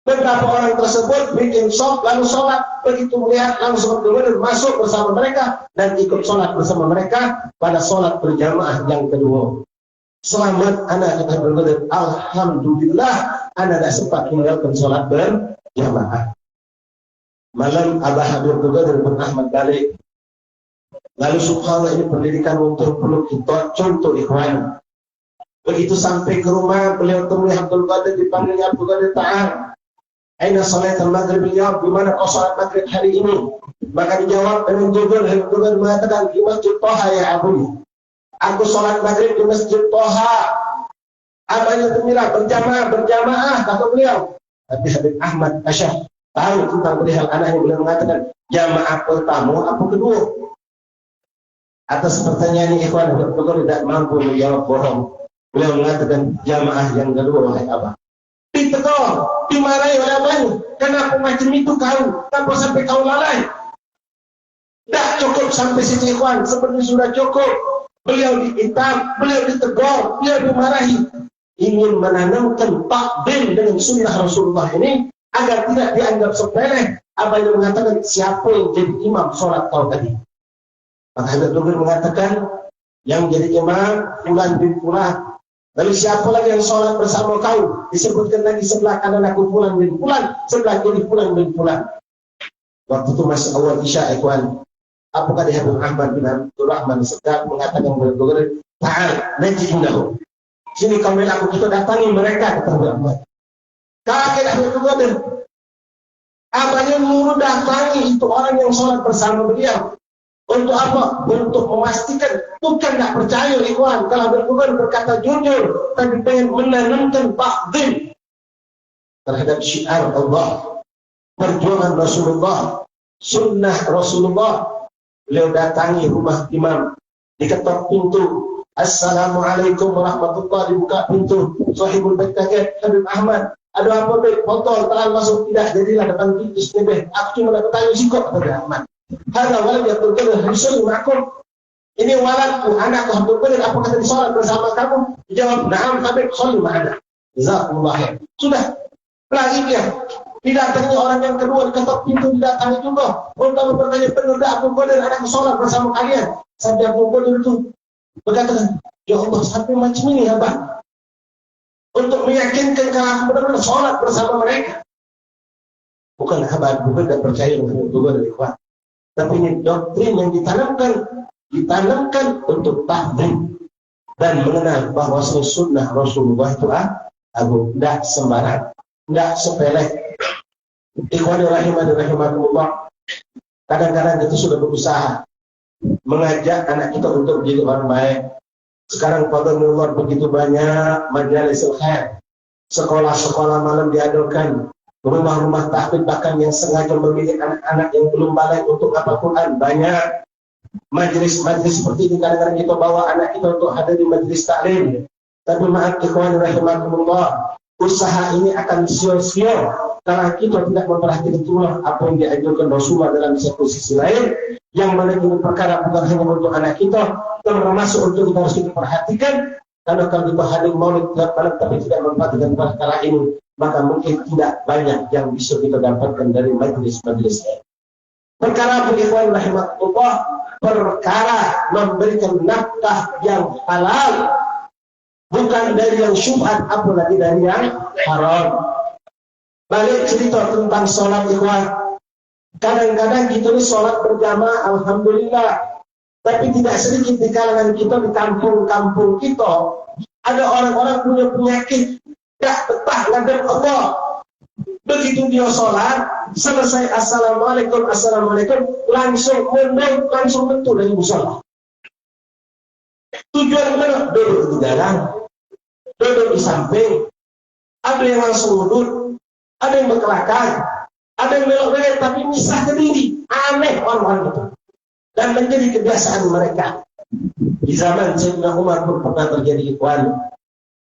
Beberapa orang tersebut bikin sop lalu sholat. Begitu melihat langsung Abdul Qadir masuk bersama mereka dan ikut sholat bersama mereka pada sholat berjamaah yang kedua. Selamat anak kata Abdul Qadir, alhamdulillah anak tidak sempat meninggalkan sholat berjamaah. Malam Abah Habib Abdul Qadir bin Ahmad balik. Lalu subhanallah, ini pendidikan untuk perlu kita contoh ikhwan. Begitu sampai ke rumah, beliau temui Abdul Qadir, dipanggil Abdul Qadir, ta'al aina salat al-maghrib al-yawm, di mana kau salat maghrib hari ini? Maka dijawab dengan jujur, Abdul Qadir mengatakan, di Masjid Thaha ya Abu. Aku sholat maghrib di Masjid Thaha. Abahnya gembira, berjamaah, kata beliau. Tapi Habib Ahmad Asyah tahu tentang perihal anaknya, beliau mengatakan, jamaah pertama apa kedua? Atas pertanyaan ini ikhwan, Abdul tidak mampu menjawab bohong. Beliau mengatakan, jamaah yang kedua wahai abah. Ditegur, dimarahi oleh abahnya. Kenapa macam itu kau? Kenapa sampai kau lalai? Tidak cukup sampai situ ikhwan, seperti sudah cukup. Beliau diintam, beliau ditegur, beliau dimarahi. Ingin menanamkan takdim dengan sunnah Rasulullah ini agar tidak dianggap sepele. Apa yang mengatakan siapa yang jadi imam sholat kau tadi? Maka Habib Abdul mengatakan yang jadi imam Fulan bin Fulan. Lalu siapa lagi yang sholat bersama kau? Disebutkan lagi sebelah kanan aku Fulan bin Fulan, sebelah kiri Fulan bin Fulan. Waktu itu masih awal Isya ikhwan. Apakah dia Habib Ahmad bin Abdul Rahman sedang mengatakan kepada Abdul Qadir, ta'al, najidnahu. Sini kami aku kita datangi mereka, kata Habib Ahmad. Kaget Habib Abdul Qadir. Abahnya nyuruh datangi itu orang yang sholat bersama beliau. Untuk apa? Untuk memastikan, bukan tidak percaya ikhwan. Kalau Habib Abdul Qadir berkata jujur, tapi pengen menanamkan takdim terhadap syiar Allah, perjuangan Rasulullah. sunnah Rasulullah. Beliau datangi rumah imam, diketok pintu, assalamualaikum warahmatullahi, dibuka pintu, sahibul bait kaget, Habib Ahmad, ada apa beb, botol tangan masuk, tidak jadilah depan pintu sini beb, aku cuma nak bertanya sih kok, Habib Ahmad. Hada walad ya berkata Rasul makum, ini waladku, anakku Habib Qadir, apakah tadi sholat bersama kamu? Dijawab, na'am Habib, sholat ma'ana. Jazakumullah khair. Sudah, lagi dia. Didatangi orang yang kedua, diketok pintu, didatangi juga. Untuk bertanya, benar tak Habib Qadir, anakku sholat bersama kalian? Sampai Habib Qadir itu berkata, ya Allah, sampai macam ini abang. Untuk meyakinkan kalau aku benar-benar sholat bersama mereka. Bukan abang, bukan tidak percaya dengan Habib Qadir ikhwan. Tapi ini doktrin yang ditanamkan untuk tahdim dan mengenal bahwa sunnah Rasulullah itu tidak sembarang, tidak sepele. Ikhwani rahimani rahimakumullah, kadang-kadang kita sudah berusaha mengajak anak kita untuk menjadi orang baik. Sekarang fadlullah begitu banyak majalis khair, sekolah-sekolah malam diadakan, rumah-rumah tahfidz bahkan yang sengaja memilih anak-anak yang belum balik untuk hafal Quran banyak. Majelis-majelis seperti ini kadang-kadang kita bawa anak kita untuk hadir di majelis taklim. Tapi maaf ikhwan rahimakumullah, usaha ini akan sia-sia karena kita tidak memperhatikan semua apa yang diajarkan Rasulullah dalam satu sisi lain, yang mana ini perkara bukan hanya untuk anak kita, termasuk untuk kita harus kita perhatikan. Karena kalau kita hadir maulid tiap malam tapi tidak memperhatikan perkara ini, maka mungkin tidak banyak yang bisa kita dapatkan dari majelis-majelis ini. Perkara ikhwan rahimakumullah, perkara memberikan nafkah yang halal, bukan dari yang syubhat, apalagi dari yang haram. Balik cerita tentang sholat ikhwan. Kadang-kadang kita ini sholat berjamaah, alhamdulillah. Tapi tidak sedikit di kalangan kita, di kampung-kampung kita, ada orang-orang punya penyakit, tidak betah ngadep Allah. Begitu dia sholat, selesai assalamualaikum, langsung menang, langsung betul dari musola. Tujuan mana? Duduk di dalam, duduk di samping, ada yang langsung duduk, ada yang berkelakar, ada yang belok-belok, tapi misah ke diri. Aneh orang-orang itu. Dan menjadi kebiasaan mereka. Di zaman Sayyidina Umar pun pernah terjadi ikhwan.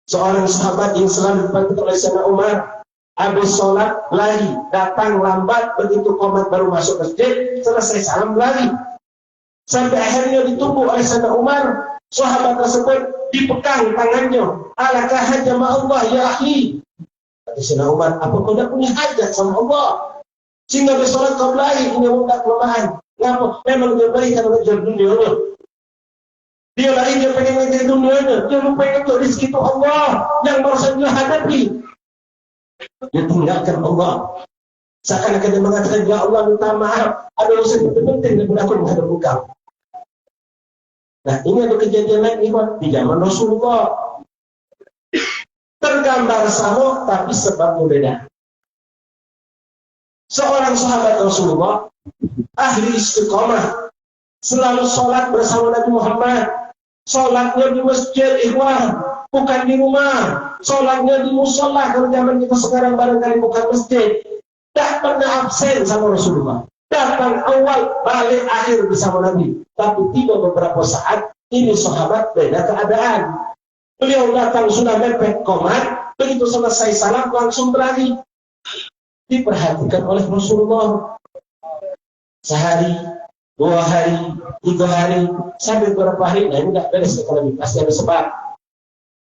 Seorang sahabat yang selalu dibantu oleh Sayyidina Umar, habis sholat lari, datang lambat, begitu qomat baru masuk masjid, selesai salam lari. Sampai akhirnya ditunggu oleh Sayyidina Umar, sahabat tersebut dipegang tangannya. Alakah hajat Allah ya akhi? Kata Sayyidina Umar, apa kau tidak punya hajat sama Allah? Sehingga bersolat kau lari, ini tidak kelemahan. Kenapa? Memang dia baik karena ngejar dunia. Dia lari, dia pengen ngejar dunia. Dia lupa ngejar rezeki itu Allah yang barusan dia hadapi. Dia tinggalkan Allah. Seakan-akan dia mengatakan, ya Allah minta maaf, ada urusan yang penting daripada aku menghadap engkau. Nah ini ada kejadian lain di zaman Rasulullah. Tergambar sama tapi sebab berbeda. Seorang sahabat Rasulullah, ahli istiqomah, selalu sholat bersama Nabi Muhammad. Sholatnya di masjid ikhwan, bukan di rumah. Sholatnya di musola. Kalau zaman kita sekarang barangkali bukan masjid. Tak pernah absen sama Rasulullah. Datang awal, balik akhir bersama Nabi. Tapi tiba beberapa saat, ini sahabat beda keadaan. Beliau datang sudah mepet qomat, begitu selesai salam langsung berlari. Diperhatikan oleh Rasulullah. Sehari, 2 hari, 3 hari, sampai beberapa hari, nah ini tidak beres kalau pasti ada sebab.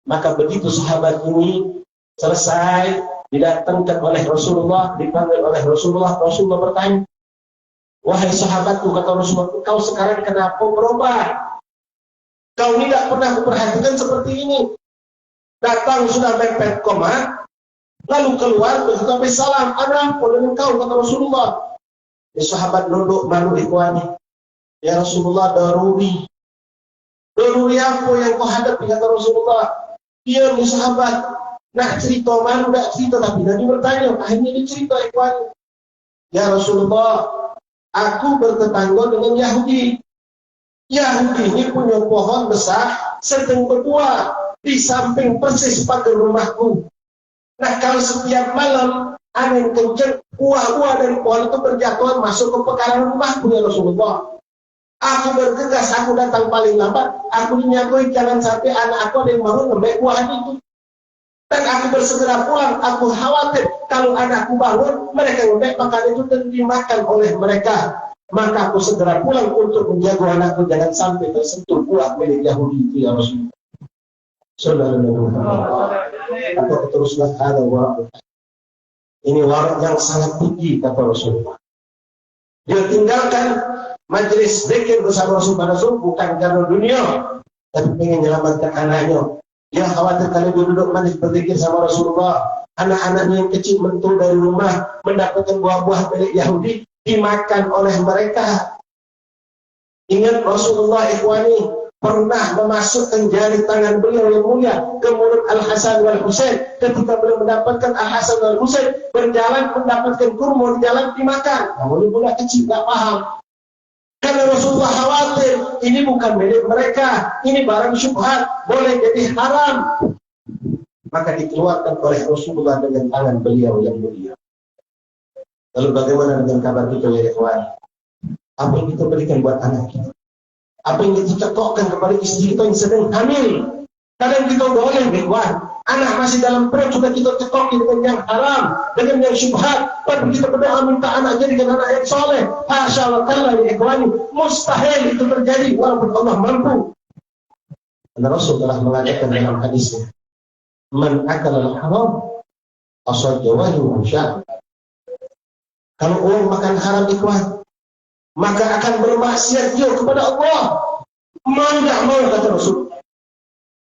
Maka begitu sahabat ini selesai, didatangkan oleh Rasulullah, dipanggil oleh Rasulullah, Rasulullah bertanya, wahai sahabatku, kata Rasulullah, kau sekarang kenapa berubah? Kau ini tidak pernah kuperhatikan seperti ini. Datang sudah mepet qomat, lalu keluar begitu sampai salam, ada apa dengan kau, kata Rasulullah. Ya sahabat duduk malu ikhwani. Ya Rasulullah, daruri. Daruri apa yang kau hadapi, kata Rasulullah. Dia nih sahabat, nak cerita malu, nak cerita, tapi Nabi bertanya, akhirnya dia cerita ikhwani. Ya Rasulullah, aku bertetangga dengan Yahudi. Yahudi ini punya pohon besar, sedang berbuah di samping persis pagar rumahku. Nah kalau setiap malam angin kencang, buah-buah dari pohon itu berjatuhan masuk ke pekarangan rumahku ya Rasulullah. Aku bergegas, aku datang paling lambat, aku dinyakui jangan sampai anak aku ada yang mau ngembe buah itu. Dan aku bersegera pulang, aku khawatir kalau anakku bangun, mereka ngembe makanan itu dan dimakan oleh mereka. Maka aku segera pulang untuk menjaga anakku jangan sampai tersentuh buah milik Yahudi itu ya Rasulullah. Saudara-saudara, atau teruslah ada warak. Ini warak yang sangat tinggi kata Rasulullah. Dia tinggalkan majelis zikir bersama Rasulullah bukan karena dunia, tapi ingin menyelamatkan anaknya. Dia khawatir kalau dia duduk manis berzikir sama Rasulullah, anak-anaknya yang kecil mentul dari rumah mendapatkan buah-buah milik Yahudi dimakan oleh mereka. Ingat Rasulullah ikhwani pernah memasukkan jari tangan beliau yang mulia ke mulut Al-Hasan wal Husain ketika beliau mendapatkan Al-Hasan wal Husain berjalan mendapatkan kurma di jalan dimakan. Namun budak kecil tak paham. Karena Rasulullah khawatir ini bukan milik mereka, ini barang syubhat, boleh jadi haram. Maka dikeluarkan oleh Rasulullah dengan tangan beliau yang mulia. Lalu bagaimana dengan kabar kita ya ikhwan? Apa yang kita berikan buat anak kita? Apa yang kita cekokkan kepada istri kita yang sedang hamil? Kadang kita boleh ikhwan, anak masih dalam perut sudah kita cekoki dengan yang haram, dengan yang syubhat. Tapi kita berdoa minta anak jadikan anak yang soleh. Hasya wa kalla ya ikhwani, mustahil itu terjadi walaupun Allah mampu. Dan Rasul telah mengatakan dalam hadisnya, man akala al-haram asajjawahu syah. Kalau orang makan haram ikhwan, maka akan bermaksiat dia kepada Allah. Mau tidak mau kata Rasul.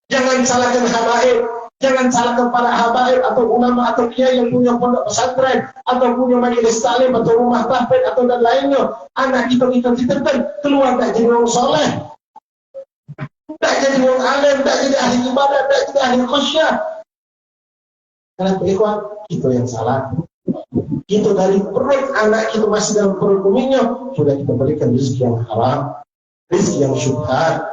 Jangan salahkan habaib, jangan salahkan para habaib atau ulama atau kiai yang punya pondok pesantren atau punya majelis taklim atau rumah tahfidz atau dan lainnya. Anak kita ditekan keluar tak jadi orang soleh, tak jadi orang alim, tak jadi ahli ibadah, tak jadi ahli khusyuk. Kenapa ikhwan? Itu yang salah. Itu dari perut anak kita masih dalam perut uminya sudah kita berikan rezeki yang haram, rezeki yang syubhat.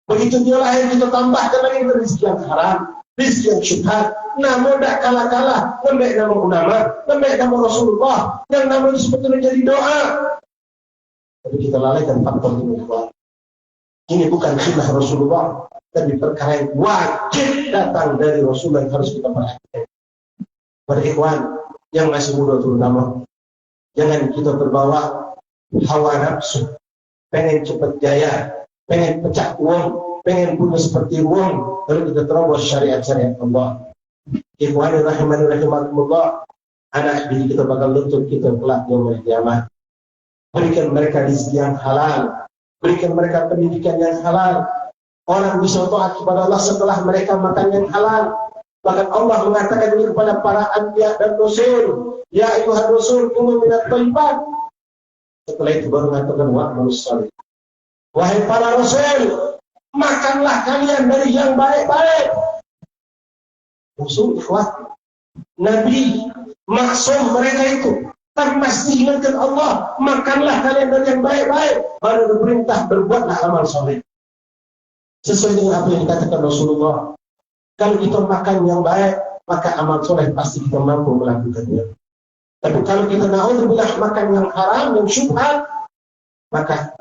Begitu dia lahir kita tambahkan lagi rezeki yang haram, rezeki yang syubhat. Namun tidak kalah-kalah lembek nama ulama, lembek nama Rasulullah yang namanya sebetulnya jadi doa. Tapi kita lalaikan faktor ini. Ini bukan sunnah Rasulullah, tapi perkara yang wajib datang dari Rasulullah yang harus kita perhatikan. Pada ikhwan yang masih muda terutama, jangan kita terbawa hawa nafsu, pengen cepat jaya, pengen pecah uang, pengen punya seperti uang, lalu kita terobos syariat-syariat Allah. Ikhwani rahimani rahimakumullah, anak didik kita bakal lutut kita kelak yaumul qiyamah. Berikan mereka rezeki yang halal, berikan mereka pendidikan yang halal. Orang bisa taat kepada Allah setelah mereka makan yang halal. Bahkan Allah mengatakan ini kepada para anbiya dan rasul, ya ayyuhar rasul kulu minat thayyibat. Setelah itu baru mengatakan wa'malus shalih. Wahai para rasul, makanlah kalian dari yang baik-baik. Rasul ikhwat, nabi maksum mereka itu tanpa diingatkan Allah, makanlah kalian dari yang baik-baik. Baru diperintah berbuatlah amal saleh sesuai dengan apa yang dikatakan Rasulullah. Kalau kita makan yang baik, maka amal soleh pasti kita mampu melakukannya. Tapi kalau kita naudzubillah makan yang haram, yang syubhat, maka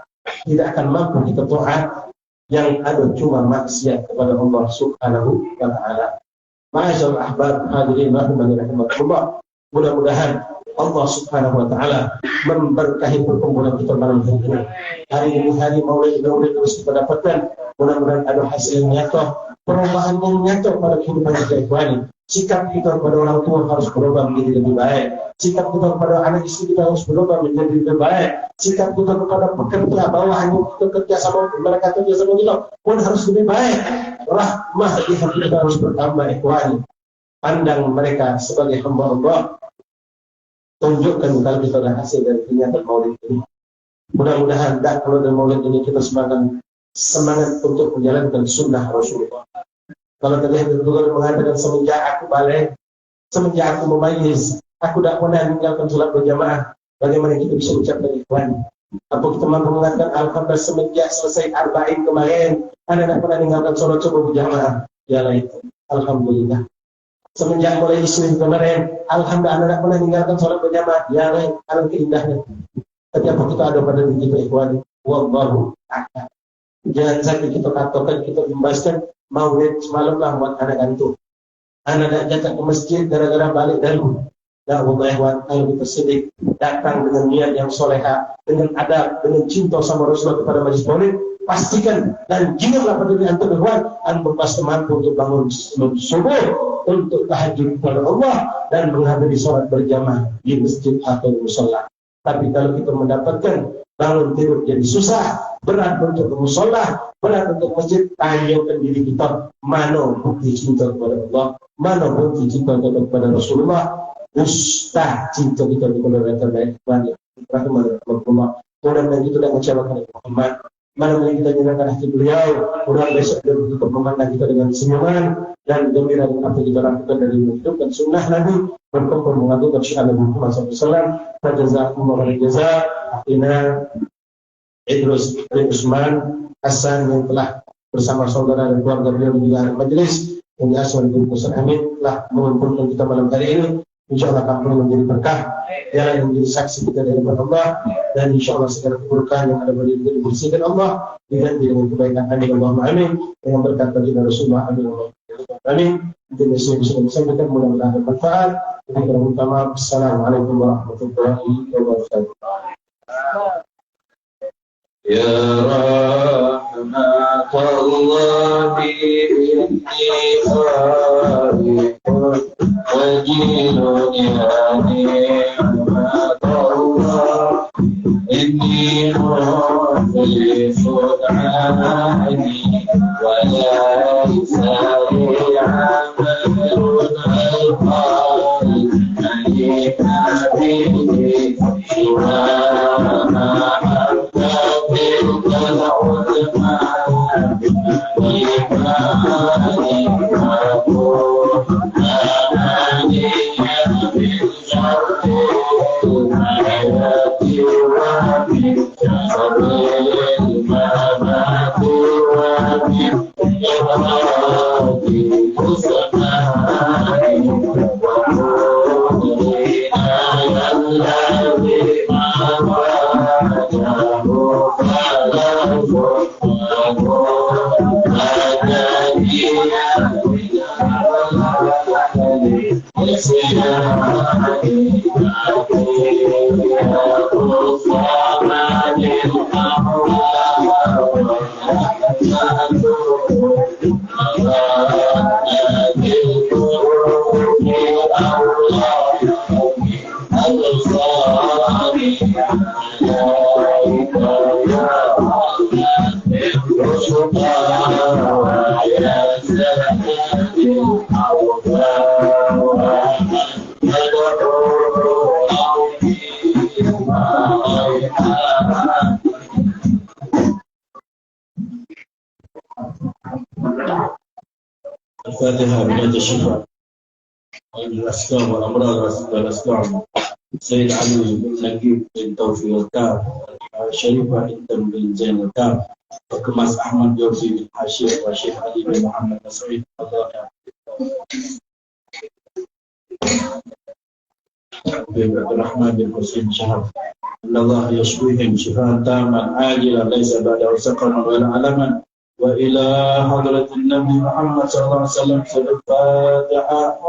tidak akan mampu kita taat. Yang ada cuma maksiat kepada Allah Subhanahu wa Ta'ala. Ma'asyarul ahbab hadirin rahimakumullah. Mudah-mudahan Allah Subhanahu wa Ta'ala memberkahi perkumpulan kita malam hari ini. Hari ini hari maulid terus kita dapatkan. Mudah-mudahan ada hasil yang nyata, perubahan yang nyata pada kehidupan kita ikhwani. Sikap kita kepada orang tua harus berubah menjadi lebih baik. Sikap kita kepada anak istri kita harus berubah menjadi lebih baik. Sikap kita kepada pekerja bawahan kita kerja sama mereka kerja sama kita pun harus lebih baik. Rahmah di hati kita harus bertambah ikhwani. Pandang mereka sebagai hamba Allah. Tunjukkan kalau kita ada hasil dari kenyataan maulid ini. Mudah-mudahan tak kalau dari maulid ini kita semangat untuk menjalankan sunnah Rasulullah. Kalau tadi Rasulullah mengatakan semenjak aku balik, semenjak aku memayyiz, aku tidak pernah meninggalkan sholat berjamaah. Bagaimana kita bisa ucapkan ikhwan? Apa kita mampu mengatakan alhamdulillah semenjak selesai arba'in kemarin, anda tidak pernah meninggalkan sholat subuh berjamaah? Yalah itu, alhamdulillah. Semenjak mulai Isnin kemarin, alhamdulillah anak pernah meninggalkan sholat berjamaah. Ya, kalau keindahan. Setiap kita ada pada diri kita, ikhwan. Wallahu a'lam. Jangan sampai kita katakan, kita membahaskan maulid semalam lah buat anak gantung. Anak datang ke masjid gara-gara balik dari ya Allah ikhwan, kalau kita sedih datang dengan niat yang soleha, dengan adab, dengan cinta sama Rasulullah kepada majlis maulid, pastikan dan jingatlah pada diri antum ikhwan, antum pasti mampu untuk bangun subuh, untuk tahajud kepada Allah dan menghadiri sholat berjamaah di masjid atau musalla. Tapi kalau kita mendapatkan bangun tidur jadi susah, berat untuk musalla, berat untuk masjid, tanyakan diri kita, mana bukti cinta kepada Allah, mana bukti cinta kepada Rasulullah. Ustaz cinta kita kepada terbaik banyak rahmatullah. Mudah-mudahan kita tidak mengecewakan Muhammad. Malam ini kita nyerahkan hati beliau. Mudah-mudahan besok dia begitu memandang kita dengan senyuman dan gembira dengan apa yang kita lakukan dari menghidupkan sunnah Nabi, berkumpul mengagungkan syiar Nabi Muhammad SAW. Jazakumullah khairan jazaa. Akhirnya Idrus bin Usman Hasan yang telah bersama saudara dan keluarga beliau di dalam majelis yang diasuh oleh Ustaz Amin telah mengumpulkan kita malam hari ini. InsyaAllah kampung menjadi berkah, jalan yang menjadi saksi kita dari Allah, dan insyaAllah segala keburukan yang ada pada diri kita dibersihkan Allah, diganti dengan kebaikan. Amin Allahumma amin. Dengan berkat baginda Rasulullah, amin Allahumma amin. Mungkin bisa disampaikan, mudah-mudahan bermanfaat. Yang terutama, Assalamualaikum warahmatullahi wabarakatuh. Ya rahmatullah inni khaifun wajilun ya ni'matullah inni khaifun ani wa la yusari amalun al-qalb ayyika bihi الفاتحة بنية الشفاء والأسلام والأمراض والأسلام سيد علي بن نجيب بن توفيق الكعب الشريفة انتم بن زين الكعب وكماس أحمد يوسف بن حاشية والشيخ علي بن محمد مسعود بن عبد الرحمن بن حسين شهر أن الله يشفيهم شفاء تاما عاجلا ليس بعده سقما ولا ألما وإلى حضرة النبي محمد صلى الله عليه وسلم في الفاتحة.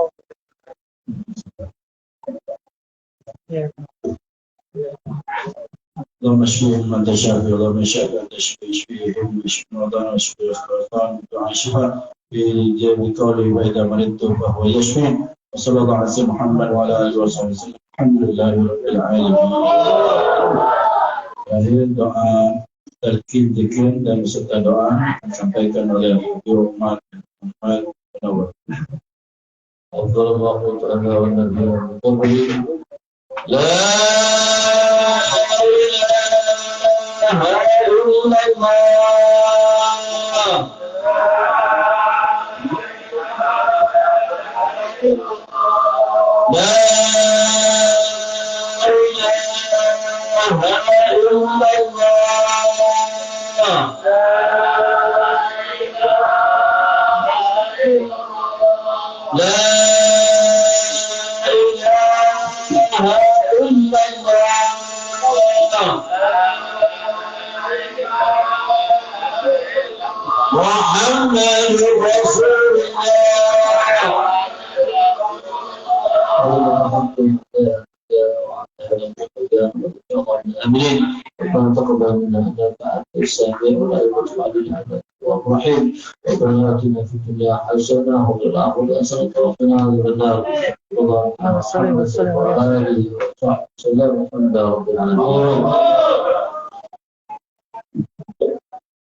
اللهم اشفهم من تشافي اللهم اشفي من تشفي اشفيهم اشفي مرضانا واشفي الأسقاطان دعاء شفاء بقوله وإذا مرضت فهو يشفين. وصلى الله على سيدنا محمد وعلى آله وصحبه وسلم. الحمد لله رب العالمين. Akhir doa terkini dikir dan beserta doa disampaikan oleh Ibu Umar Muhammad Nawar. Allahu ta'ala wa nabiyyu La ilaha illallah. La ilaha illallah. La محمد رسول الله. آمين. ربنا تقبل منا إنك أنت السميع العليم الرحيم. ربنا آتنا في الدنيا حسنة وفي الآخرة حسنة وقنا عذاب النار. اللهم صل وسلم وبارك وصحبه وسلم. الحمد لله رب العالمين.